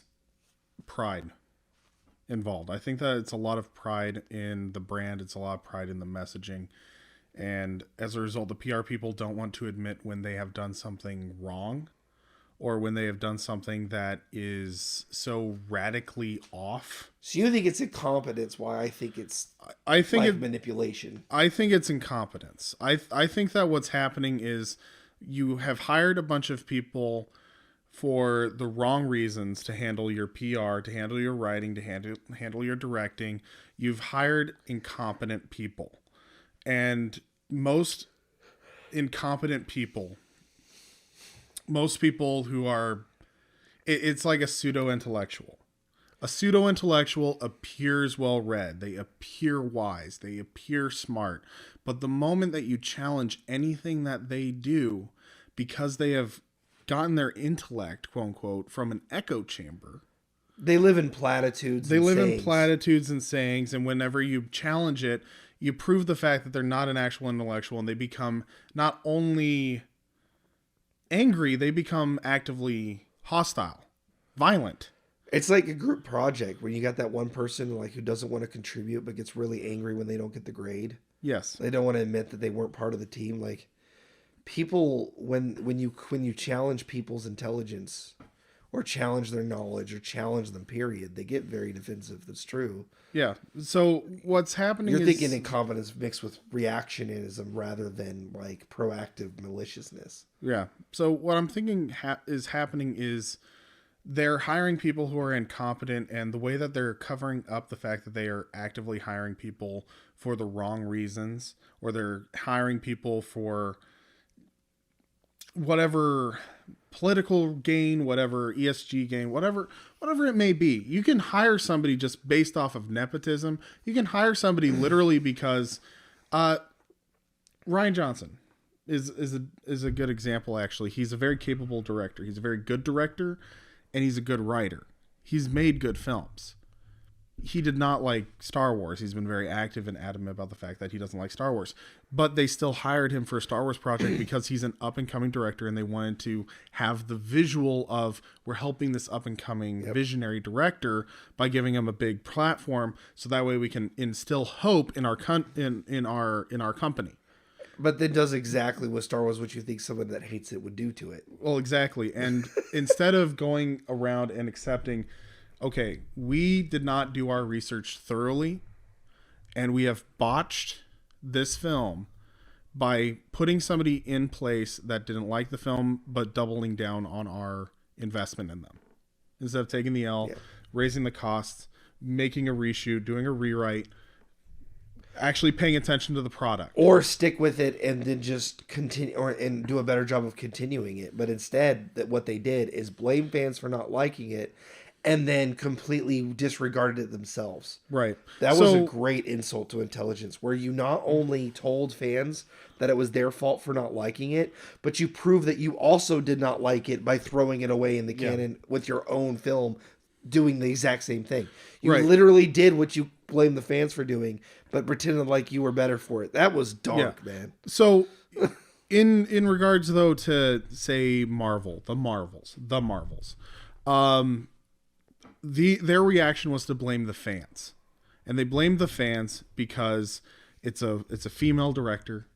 pride involved. I think that it's a lot of pride in the brand. It's a lot of pride in the messaging. And as a result, the PR people don't want to admit when they have done something wrong or when they have done something that is so radically off. So you think it's incompetence? Why I think it's manipulation. I think it's incompetence. I think that what's happening is you have hired a bunch of people for the wrong reasons to handle your PR, to handle your writing, to handle your directing. You've hired incompetent people. And most incompetent people, most people who are, it's like a pseudo-intellectual. A pseudo-intellectual appears well-read. They appear wise. They appear smart. But the moment that you challenge anything that they do, because they have gotten their intellect, quote unquote, from an echo chamber. They live in platitudes. In platitudes and sayings. And whenever you challenge it, you prove the fact that they're not an actual intellectual, and they become not only angry, they become actively hostile, violent. It's like a group project when you got that one person like who doesn't want to contribute but gets really angry when they don't get the grade. Yes. They don't want to admit that they weren't part of the team. Like people, when you challenge people's intelligence or challenge their knowledge or challenge them, period, they get very defensive. That's true. Yeah. So what's happening You're thinking incompetence mixed with reactionism rather than like proactive maliciousness. Yeah. So what I'm thinking is happening is they're hiring people who are incompetent, and the way that they're covering up the fact that they are actively hiring people for the wrong reasons, or they're hiring people for whatever political gain, whatever ESG gain, whatever it may be. You can hire somebody just based off of nepotism. You can hire somebody literally because Ryan Johnson is a good example. Actually, he's a very capable director. He's a very good director, and he's a good writer. He's made good films. He did not like Star Wars. He's been very active and adamant about the fact that he doesn't like Star Wars. But they still hired him for a Star Wars project because he's an up-and-coming director, and they wanted to have the visual of, we're helping this up-and-coming visionary director by giving him a big platform, so that way we can instill hope in our in our company. But that does exactly what Star Wars, what you think someone that hates it would do to it. Well, exactly. And instead of going around and accepting, okay, we did not do our research thoroughly, and we have botched this film by putting somebody in place that didn't like the film, but doubling down on our investment in them. Instead of taking the L, raising the costs, making a reshoot, doing a rewrite, actually paying attention to the product. Or stick with it and then just continue and do a better job of continuing it. But instead, what they did is blame fans for not liking it, and then completely disregarded it themselves. Right. That was a great insult to intelligence, where you not only told fans that it was their fault for not liking it, but you proved that you also did not like it by throwing it away in the canon with your own film, doing the exact same thing. You literally did what you blame the fans for doing, but pretended like you were better for it. That was dark, man. So in regards though to, say, the Marvels, their reaction was to blame the fans, and they blamed the fans because it's a female director,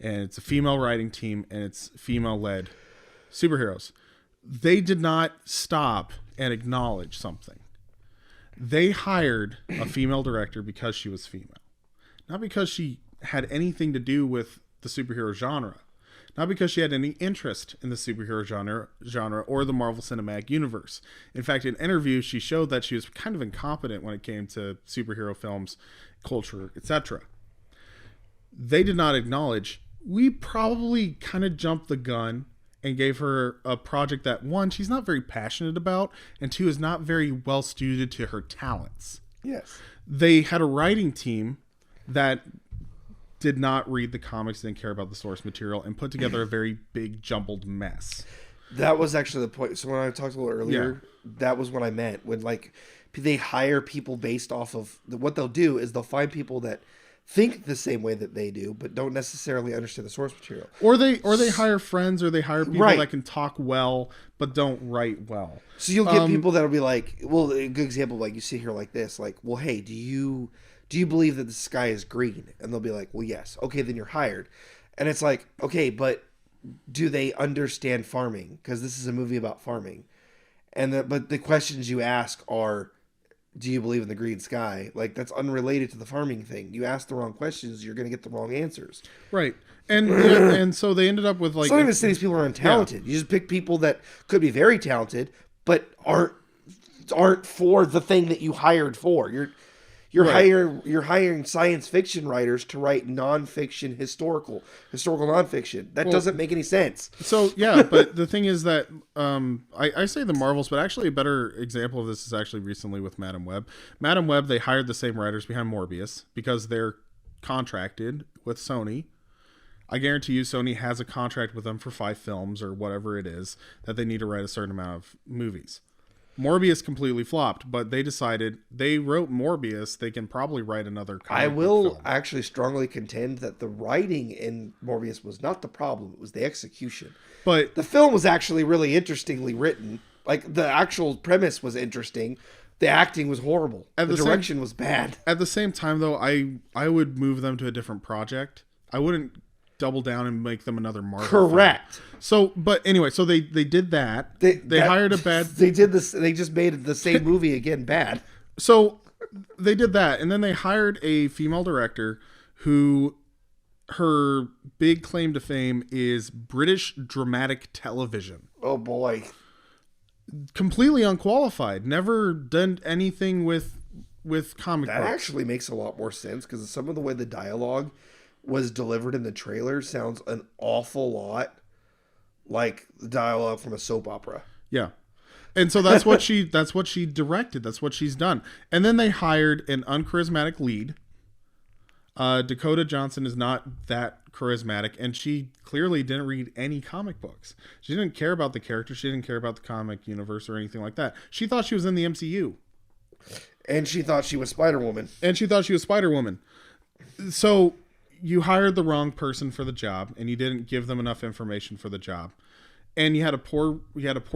and it's a female writing team, and it's female led superheroes. They did not stop and acknowledge something. They hired a female director because she was female, not because she had anything to do with the superhero genre. Not because she had any interest in the superhero genre or the Marvel Cinematic Universe. In fact, in interviews, she showed that she was kind of incompetent when it came to superhero films, culture, etc. They did not acknowledge, we probably kind of jumped the gun and gave her a project that, one, she's not very passionate about, and two, is not very well suited to her talents. Yes. They had a writing team that did not read the comics, didn't care about the source material, and put together a very big jumbled mess. That was actually the point. So when I talked a little earlier, that was what I meant. When they hire people based off of what they'll do is they'll find people that think the same way that they do, but don't necessarily understand the source material. Or they hire friends, or they hire people that can talk well but don't write well. So you'll get people that'll be like, well, a good example, like you sit here like this, like, well, hey, do you believe that the sky is green? And they'll be like, well, yes. Okay, then you're hired. And it's like, okay, but do they understand farming? Because this is a movie about farming. But the questions you ask are, do you believe in the green sky? Like, that's unrelated to the farming thing. You ask the wrong questions, you're going to get the wrong answers. Right. And so they ended up with like... It's not even to say these people are untalented. Yeah. You just pick people that could be very talented, but aren't for the thing that you hired for. You're hiring science fiction writers to write nonfiction, historical nonfiction. That doesn't make any sense. So yeah, but the thing is that I say the Marvels, but actually a better example of this is actually recently with Madam Web. Madam Web, they hired the same writers behind Morbius because they're contracted with Sony. I guarantee you Sony has a contract with them for 5 films or whatever it is that they need to write a certain amount of movies. Morbius completely flopped, but they decided they wrote Morbius. They can probably write another comic I will film. actually strongly contend that the writing in Morbius was not the problem. It was the execution. But the film was actually really interestingly written. Like, the actual premise was interesting. The acting was horrible. The direction was bad. At the same time, though, I would move them to a different project. I wouldn't double down and make them another Marvel Correct. Film. So, but anyway, so they did that. They hired a bad... They did this. They just made the same movie again bad. So they did that, and then they hired a female director who her big claim to fame is British dramatic television. Oh boy. completely unqualified, never done anything with comic That books. actually makes a lot more sense because some of the way the dialogue was delivered in the trailer sounds an awful lot like the dialogue from a soap opera. Yeah. And so that's what she directed. That's what she's done. And then they hired an uncharismatic lead. Dakota Johnson is not that charismatic, and she clearly didn't read any comic books. She didn't care about the character. She didn't care about the comic universe or anything like that. She thought she was in the MCU. And she thought she was Spider-Woman. So you hired the wrong person for the job, and you didn't give them enough information for the job. And you had a poor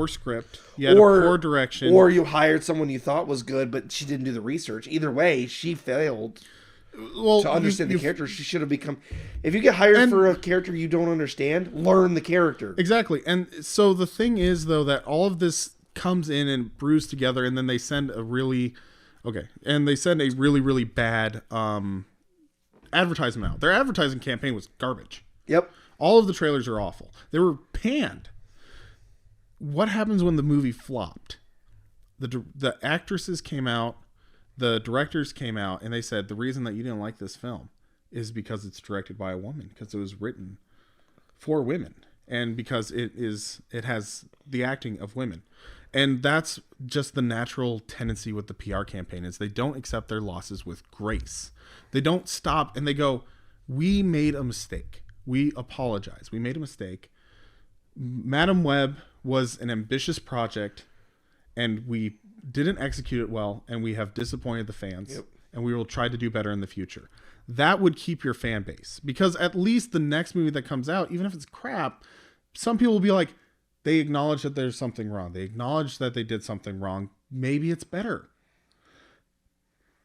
script. You had a poor direction. Or you hired someone you thought was good, but she didn't do the research. Either way, she failed to understand the character. She should have become... If you get hired for a character you don't understand, learn the character. Exactly. And so the thing is, though, that all of this comes in and brews together, and then they send a really... Okay. And they send a really, really bad advertisement out. Their advertising campaign was garbage. Yep. All of the trailers are awful. They were panned. What happens when the movie flopped? The actresses came out, the directors came out, and they said the reason that you didn't like this film is because it's directed by a woman, because it was written for women, and because it has the acting of women. And that's just the natural tendency with the PR campaign, is they don't accept their losses with grace. They don't stop and they go, we made a mistake. We apologize. We made a mistake. Madam Web was an ambitious project, and we didn't execute it well, and we have disappointed the fans. Yep. And we will try to do better in the future. That would keep your fan base, because at least the next movie that comes out, even if it's crap, some people will be like, they acknowledge that there's something wrong. They acknowledge that they did something wrong. Maybe it's better.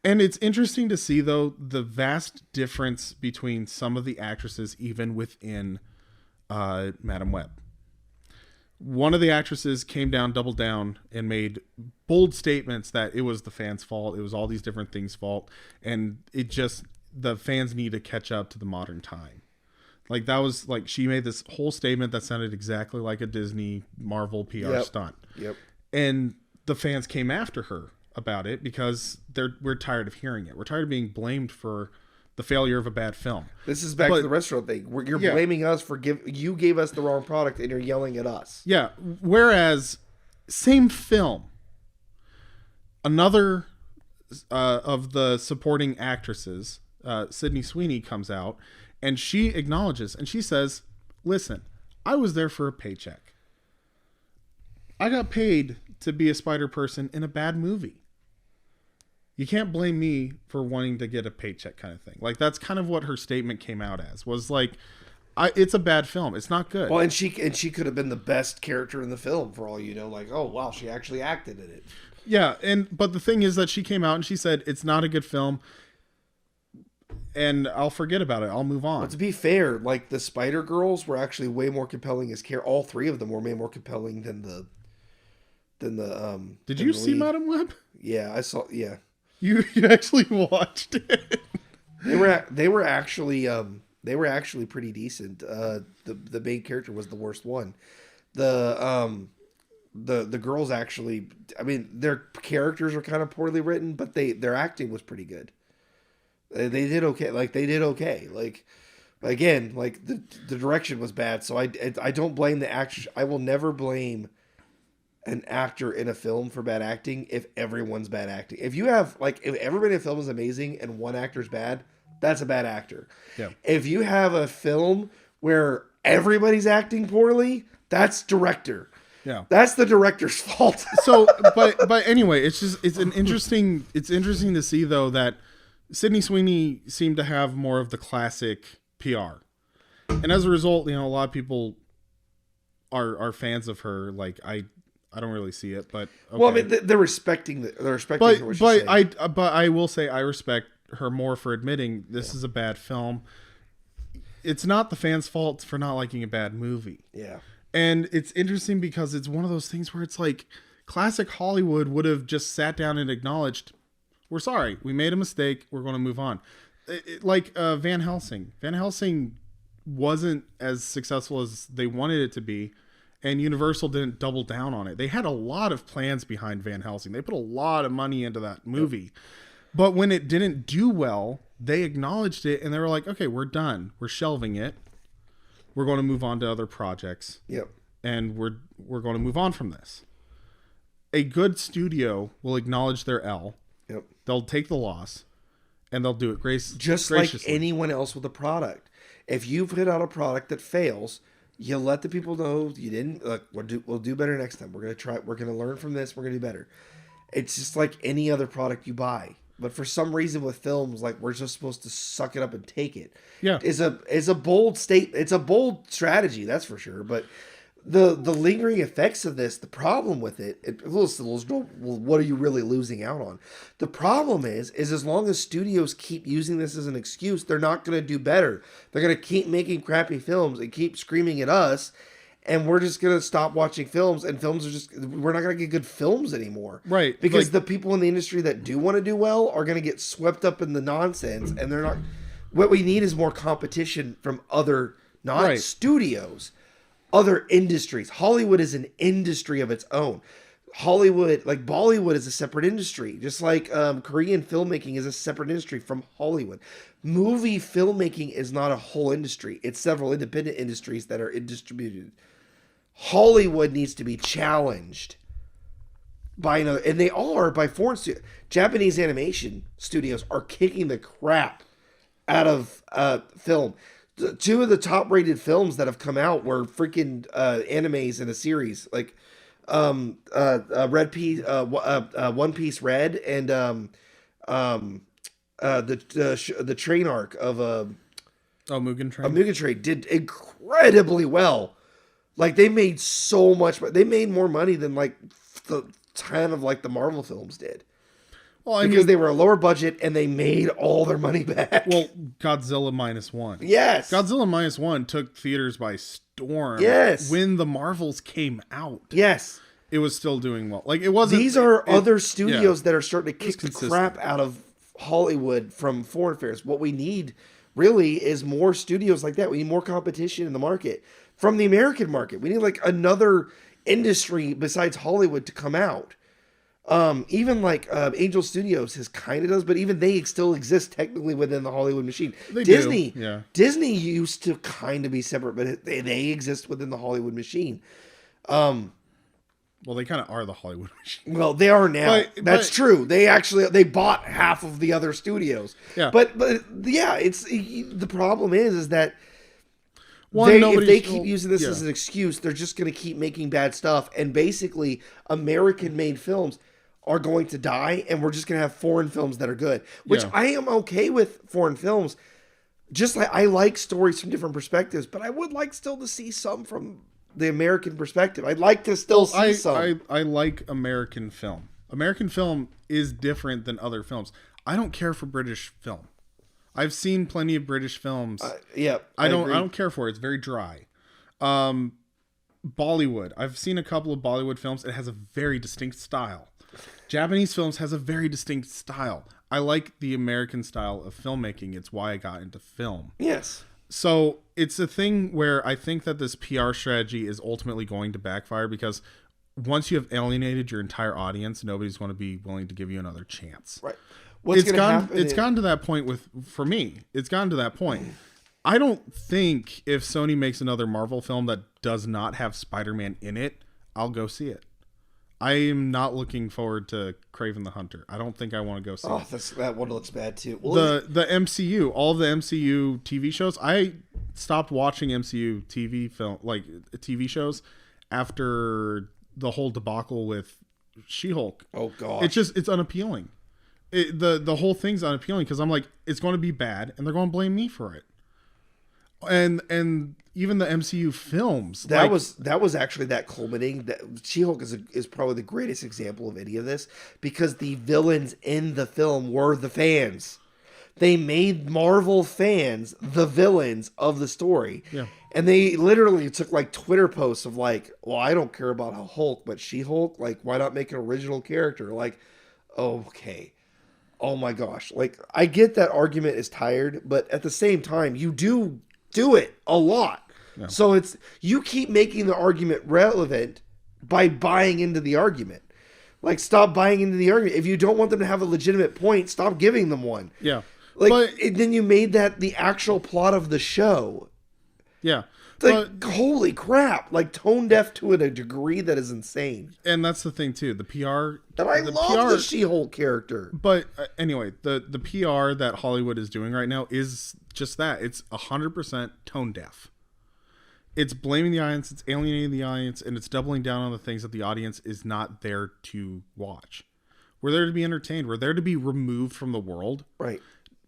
And it's interesting to see, though, the vast difference between some of the actresses, even within Madam Web. One of the actresses doubled down, and made bold statements that it was the fans' fault. It was all these different things' fault. And the fans need to catch up to the modern time. Like, that was like, she made this whole statement that sounded exactly like a Disney Marvel PR stunt. Yep. And the fans came after her about it because we're tired of hearing it. We're tired of being blamed for the failure of a bad film. This is back to the restaurant thing. You're blaming us for you gave us the wrong product, and you're yelling at us. Yeah. Whereas, same film, another of the supporting actresses, Sydney Sweeney, comes out, and she acknowledges, and she says, listen, I was there for a paycheck. I got paid to be a Spider-Person in a bad movie. You can't blame me for wanting to get a paycheck, kind of thing. Like, that's kind of what her statement came out as, was like, it's a bad film. It's not good. Well, and she could have been the best character in the film, for all you know. Like, oh, wow, she actually acted in it. Yeah, but the thing is that she came out and she said, it's not a good film, and I'll forget about it. I'll move on. But to be fair, like, the Spider-Girls were actually way more compelling as characters. All three of them were way more compelling than the Did you see Madam Web? Yeah, I saw. Yeah, you actually watched it. They were actually pretty decent. The main character was the worst one. The girls actually, I mean, their characters are kind of poorly written, but their acting was pretty good. They did okay. Like, they did okay. Like, again, like, the direction was bad. So I don't blame the act. I will never blame an actor in a film for bad acting if everyone's bad acting. If everybody in a film is amazing and one actor's bad, that's a bad actor. Yeah. If you have a film where everybody's acting poorly, that's director. Yeah. That's the director's fault. So, but anyway, it's interesting to see, though, that Sydney Sweeney seemed to have more of the classic PR. And as a result, a lot of people are fans of her. Like, I don't really see it, but okay. Well, I mean, they're respecting her. But I will say I respect her more for admitting this is a bad film. It's not the fans' fault for not liking a bad movie. Yeah. And it's interesting because it's one of those things where it's like classic Hollywood would have just sat down and acknowledged, we're sorry, we made a mistake, we're going to move on. Like Van Helsing. Van Helsing wasn't as successful as they wanted it to be. and Universal didn't double down on it. They had a lot of plans behind Van Helsing. They put a lot of money into that movie. But when it didn't do well, they acknowledged it and they were like, okay, we're done. We're shelving it. We're going to move on to other projects. Yep. And we're going to move on from this. A good studio will acknowledge their L. Yep. They'll take the loss and they'll do it just graciously. Like anyone else with a product. If you put out a product that fails, you let the people know you didn't. Look, we'll do better next time. We're gonna try. We're gonna learn from this. We're gonna do better. It's just like any other product you buy. But for some reason with films, like we're just supposed to suck it up and take it. Yeah, is a bold It's a bold strategy, that's for sure. But the lingering effects of this, the problem with what are you really losing out on? The problem is as long as studios keep using this as an excuse, they're not going to do better. They're going to keep making crappy films and keep screaming at us. And we're just going to stop watching films, and we're not going to get good films anymore. Right. Because the people in the industry that do want to do well are going to get swept up in the nonsense, and they're not. What we need is more competition from other, not studios, other industries. Hollywood is an industry of its own. Hollywood, like Bollywood, is a separate industry, just like Korean filmmaking is a separate industry from Hollywood. Movie filmmaking is not a whole industry. It's several independent industries that are distributed. Hollywood needs to be challenged by another, and they are by foreign studios. Japanese animation studios are kicking the crap out of film. Two of the top-rated films that have come out were freaking animes in a series, like One Piece Red, and the train arc of Mugen Train. Mugen Train did incredibly well. Like they made so much, they made more money than like the 10 of like the Marvel films did. Well, because they were a lower budget and they made all their money back. Well, Godzilla -1. Yes. Godzilla -1 took theaters by storm. Yes. When the Marvels came out. Yes. It was still doing well. Like it wasn't. These are other studios that are starting to kick the crap out of Hollywood from foreign affairs. What we need really is more studios like that. We need more competition in the market from the American market. We need like another industry besides Hollywood to come out. Even like Angel Studios has kind of does, but even they still exist technically within the Hollywood machine. Disney used to kind of be separate, but they exist within the Hollywood machine. Well, they kind of are the Hollywood machine. Well, they are now. That's true. They bought half of the other studios. Yeah. But yeah, it's the problem is that if they keep using this as an excuse, they're just going to keep making bad stuff, and basically American-made films are going to die, and we're just going to have foreign films that are good. Which I am okay with foreign films. Just like I like stories from different perspectives, but I would like still to see some from the American perspective. I'd like to still see some. I like American film. American film is different than other films. I don't care for British film. I've seen plenty of British films. I don't care for it. It's very dry. Bollywood. I've seen a couple of Bollywood films. It has a very distinct style. Japanese films has a very distinct style. I like the American style of filmmaking. It's why I got into film. Yes. So it's a thing where I think that this PR strategy is ultimately going to backfire because once you have alienated your entire audience, nobody's going to be willing to give you another chance. Right. It's gotten to that point for me. It's gotten to that point. I don't think if Sony makes another Marvel film that does not have Spider-Man in it, I'll go see it. I am not looking forward to Kraven the Hunter. I don't think I want to go see it. That one looks bad too. The MCU, all of the MCU TV shows, I stopped watching MCU TV shows after the whole debacle with She-Hulk. Oh gosh. It's unappealing. The whole thing's unappealing because I'm like, it's going to be bad and they're going to blame me for it. And even the MCU films that was actually that culminating. That She-Hulk is probably the greatest example of any of this because the villains in the film were the fans. They made Marvel fans the villains of the story. Yeah. And they literally took like Twitter posts of like, well, I don't care about Hulk, but She-Hulk, like, why not make an original character? Like, okay. Oh my gosh. Like, I get that argument is tired, but at the same time, you do it a lot. Yeah. So it's you keep making the argument relevant by buying into the argument. Like, stop buying into the argument. If you don't want them to have a legitimate point, stop giving them one. Yeah. Like, then you made that the actual plot of the show. Yeah. Like, holy crap. Like, tone deaf to a degree that is insane. And that's the thing, too. The PR... And I love the She-Hulk character. But anyway, the PR that Hollywood is doing right now is just that. It's 100% tone deaf. It's blaming the audience, it's alienating the audience, and it's doubling down on the things that the audience is not there to watch. We're there to be entertained. We're there to be removed from the world. Right.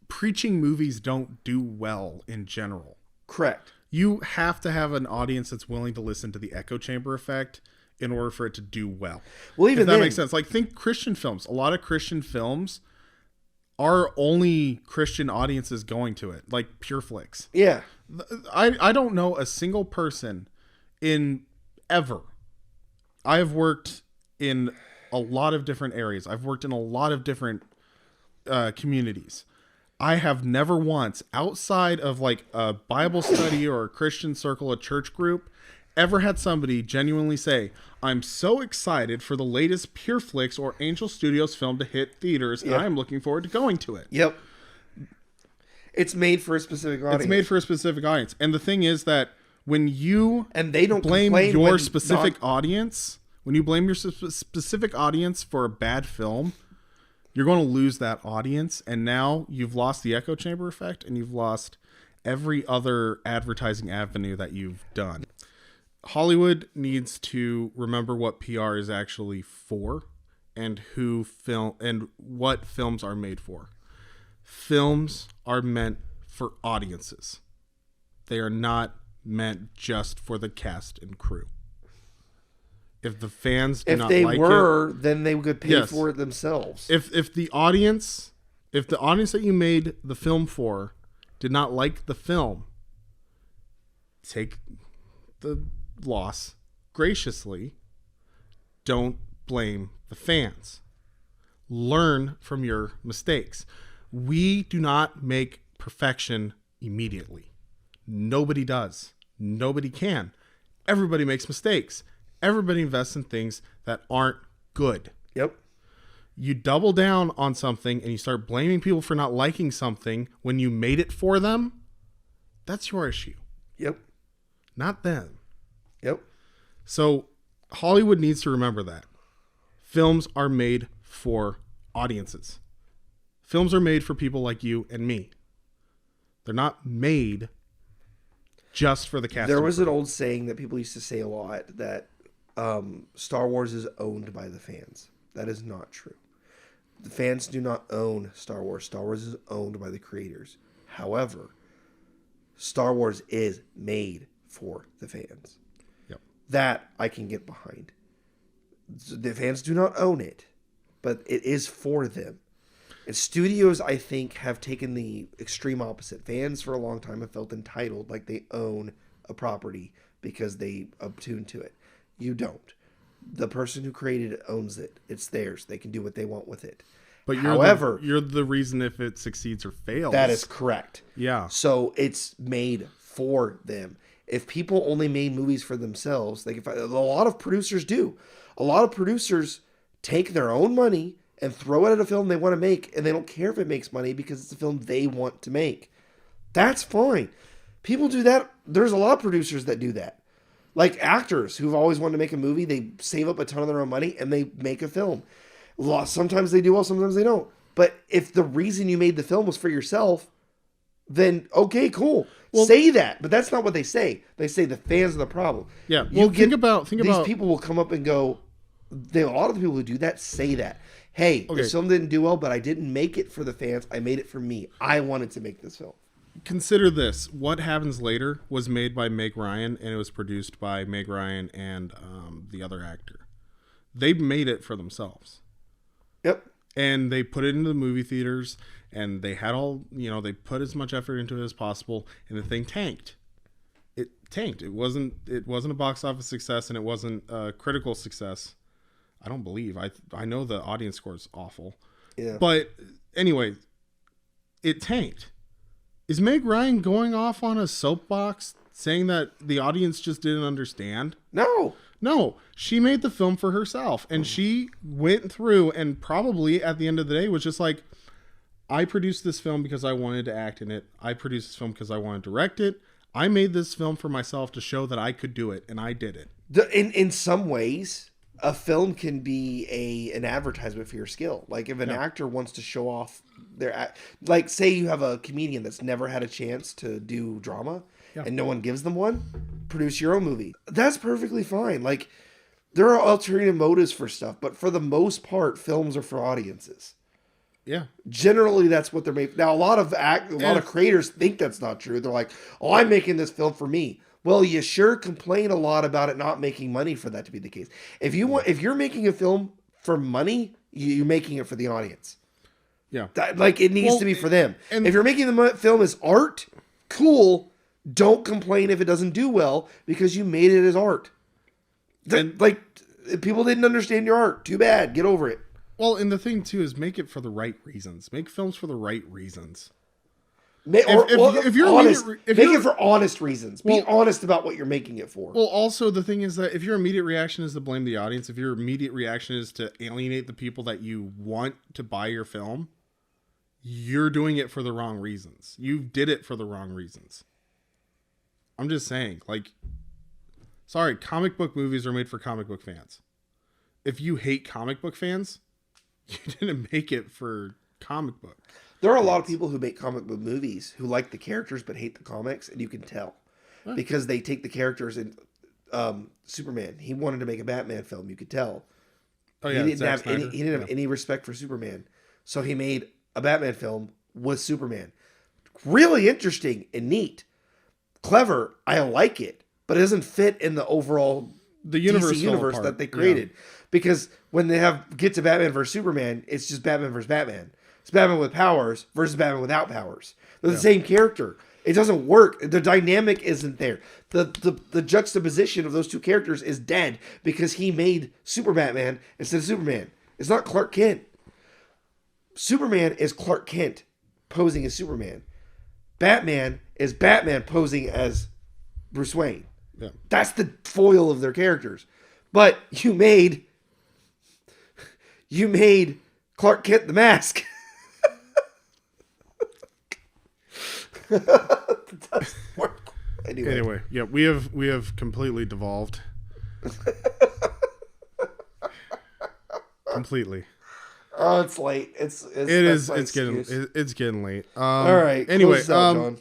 Preaching movies don't do well in general. Correct. You have to have an audience that's willing to listen to the echo chamber effect in order for it to do well. Well, even if that makes sense. Like, think Christian films. A lot of Christian films are only Christian audiences going to it, like Pure Flicks. Yeah. I don't know a single person ever. I have worked in a lot of different areas. I've worked in a lot of different communities. I have never once, outside of like a Bible study or a Christian circle, a church group, ever had somebody genuinely say, I'm so excited for the latest Pure Flicks or Angel Studios film to hit theaters, and I'm looking forward to going to it. Yep. It's made for a specific audience. It's made for a specific audience. And the thing is that when you they don't blame your specific audience, when you blame your specific audience for a bad film, you're going to lose that audience. And now you've lost the echo chamber effect, and you've lost every other advertising avenue that you've done. Hollywood needs to remember what PR is actually for and what films are made for. Films are meant for audiences. They are not meant just for the cast and crew. If the fans do not like it... If they were, then they could pay for it themselves. If the audience that you made the film for did not like the film, take the loss graciously. Don't blame the fans. Learn from your mistakes. We do not make perfection immediately. Nobody does. Nobody can. Everybody makes mistakes. Everybody invests in things that aren't good. Yep. You double down on something and you start blaming people for not liking something when you made it for them. That's your issue. Yep. Not them. Yep. So Hollywood needs to remember that. Films are made for audiences. Films are made for people like you and me. They're not made just for the cast. There was an old saying that people used to say a lot that Star Wars is owned by the fans. That is not true. The fans do not own Star Wars. Star Wars is owned by the creators. However, Star Wars is made for the fans. Yep. That I can get behind. The fans do not own it, but it is for them. And studios, I think, have taken the extreme opposite. Fans for a long time have felt entitled, like they own a property because they attune to it. You don't. The person who created it owns it. It's theirs. They can do what they want with it. But you're the reason if it succeeds or fails. That is correct. Yeah. So it's made for them. If people only made movies for themselves, they can find, a lot of producers do. A lot of producers take their own money and throw it at a film they want to make, and they don't care if it makes money because it's a film they want to make. That's fine. People do that. There's a lot of producers that do that. Like actors who've always wanted to make a movie, they save up a ton of their own money and they make a film. Sometimes they do well, sometimes they don't. But if the reason you made the film was for yourself, then okay, cool. Well, say that, but that's not what they say. They say the fans are the problem. Yeah. Well, think about these people will come up and go. A lot of the people who do that say that. Hey, this film didn't do well, but I didn't make it for the fans. I made it for me. I wanted to make this film. Consider this. What Happens Later was made by Meg Ryan, and it was produced by Meg Ryan and the other actor. They made it for themselves. Yep. And they put it into the movie theaters, and they had they put as much effort into it as possible, and the thing tanked. It tanked. It wasn't a box office success, and it wasn't a critical success. I don't believe. I know the audience score is awful. Yeah. But anyway, it tanked. Is Meg Ryan going off on a soapbox saying that the audience just didn't understand. No, She made the film for herself, and she went through and probably at the end of the day was just like, I produced this film because I wanted to act in it. I produced this film because I wanted to direct it. I made this film for myself to show that I could do it, and I did it. In some ways, a film can be an advertisement for your skill. Like if an actor wants to show off like say you have a comedian that's never had a chance to do drama and no one gives them one, produce your own movie. That's perfectly fine. Like there are alternative motives for stuff, but for the most part, films are for audiences. Yeah. Generally, that's what they're making. Now, a lot of creators think that's not true. They're like, "Oh, I'm making this film for me." Well, you sure complain a lot about it not making money for that to be the case. If you're making a film for money, you're making it for the audience. Yeah. It needs to be for them. And if you're making the film as art, cool. Don't complain if it doesn't do well because you made it as art. People didn't understand your art. Too bad. Get over it. Well, and the thing too is make it for the right reasons. Make films for the right reasons. If you're honest, make it for honest reasons. Be honest about what you're making it for. Well, also the thing is that if your immediate reaction is to blame the audience, if your immediate reaction is to alienate the people that you want to buy your film, you're doing it for the wrong reasons. You did it for the wrong reasons. I'm just saying, sorry, comic book movies are made for comic book fans. If you hate comic book fans, you didn't make it for comic book. There are a lot of people who make comic book movies who like the characters but hate the comics, and you can tell because they take the characters and Superman. He wanted to make a Batman film. You could tell. Oh yeah, he didn't have any respect for Superman, so he made a Batman film with Superman. Really interesting and neat. Clever, I like it, but it doesn't fit in the overall DC universe that they created. Yeah. Because when they get to Batman versus Superman, it's just Batman versus Batman. It's Batman with powers versus Batman without powers. They're the same character. It doesn't work. The dynamic isn't there. The juxtaposition of those two characters is dead because he made Super Batman instead of Superman. It's not Clark Kent. Superman is Clark Kent posing as Superman. Batman is Batman posing as Bruce Wayne. Yeah. That's the foil of their characters. But you made Clark Kent the Mask. Anyway, yeah, we have completely devolved. Completely. Oh, it's late. It's getting late. All right. Anyway, John.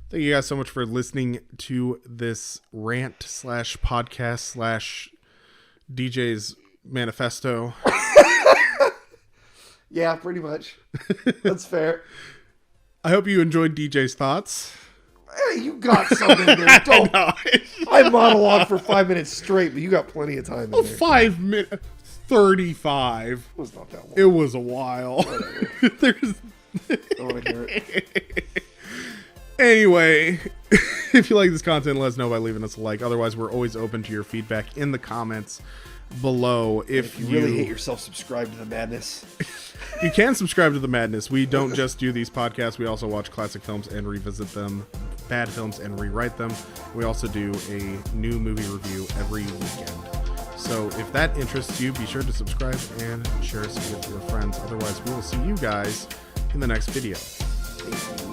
Thank you guys so much for listening to this rant / podcast / DJ's manifesto. Yeah, pretty much. That's fair. I hope you enjoyed DJ's thoughts. Hey, you got something there. I monologued for 5 minutes straight, but you got plenty of time in there. 5 minutes. 35. It was not that long. It was a while. I want to hear it. Anyway, if you like this content, let us know by leaving us a like. Otherwise, we're always open to your feedback in the comments below. If you really hate yourself, subscribe to the madness. You can subscribe to the madness. We don't just do these podcasts. We also watch classic films and revisit them, bad films and rewrite them. We also do a new movie review every weekend. So if that interests you, be sure to subscribe and share us with your friends. Otherwise, we will see you guys in the next video. Thank you.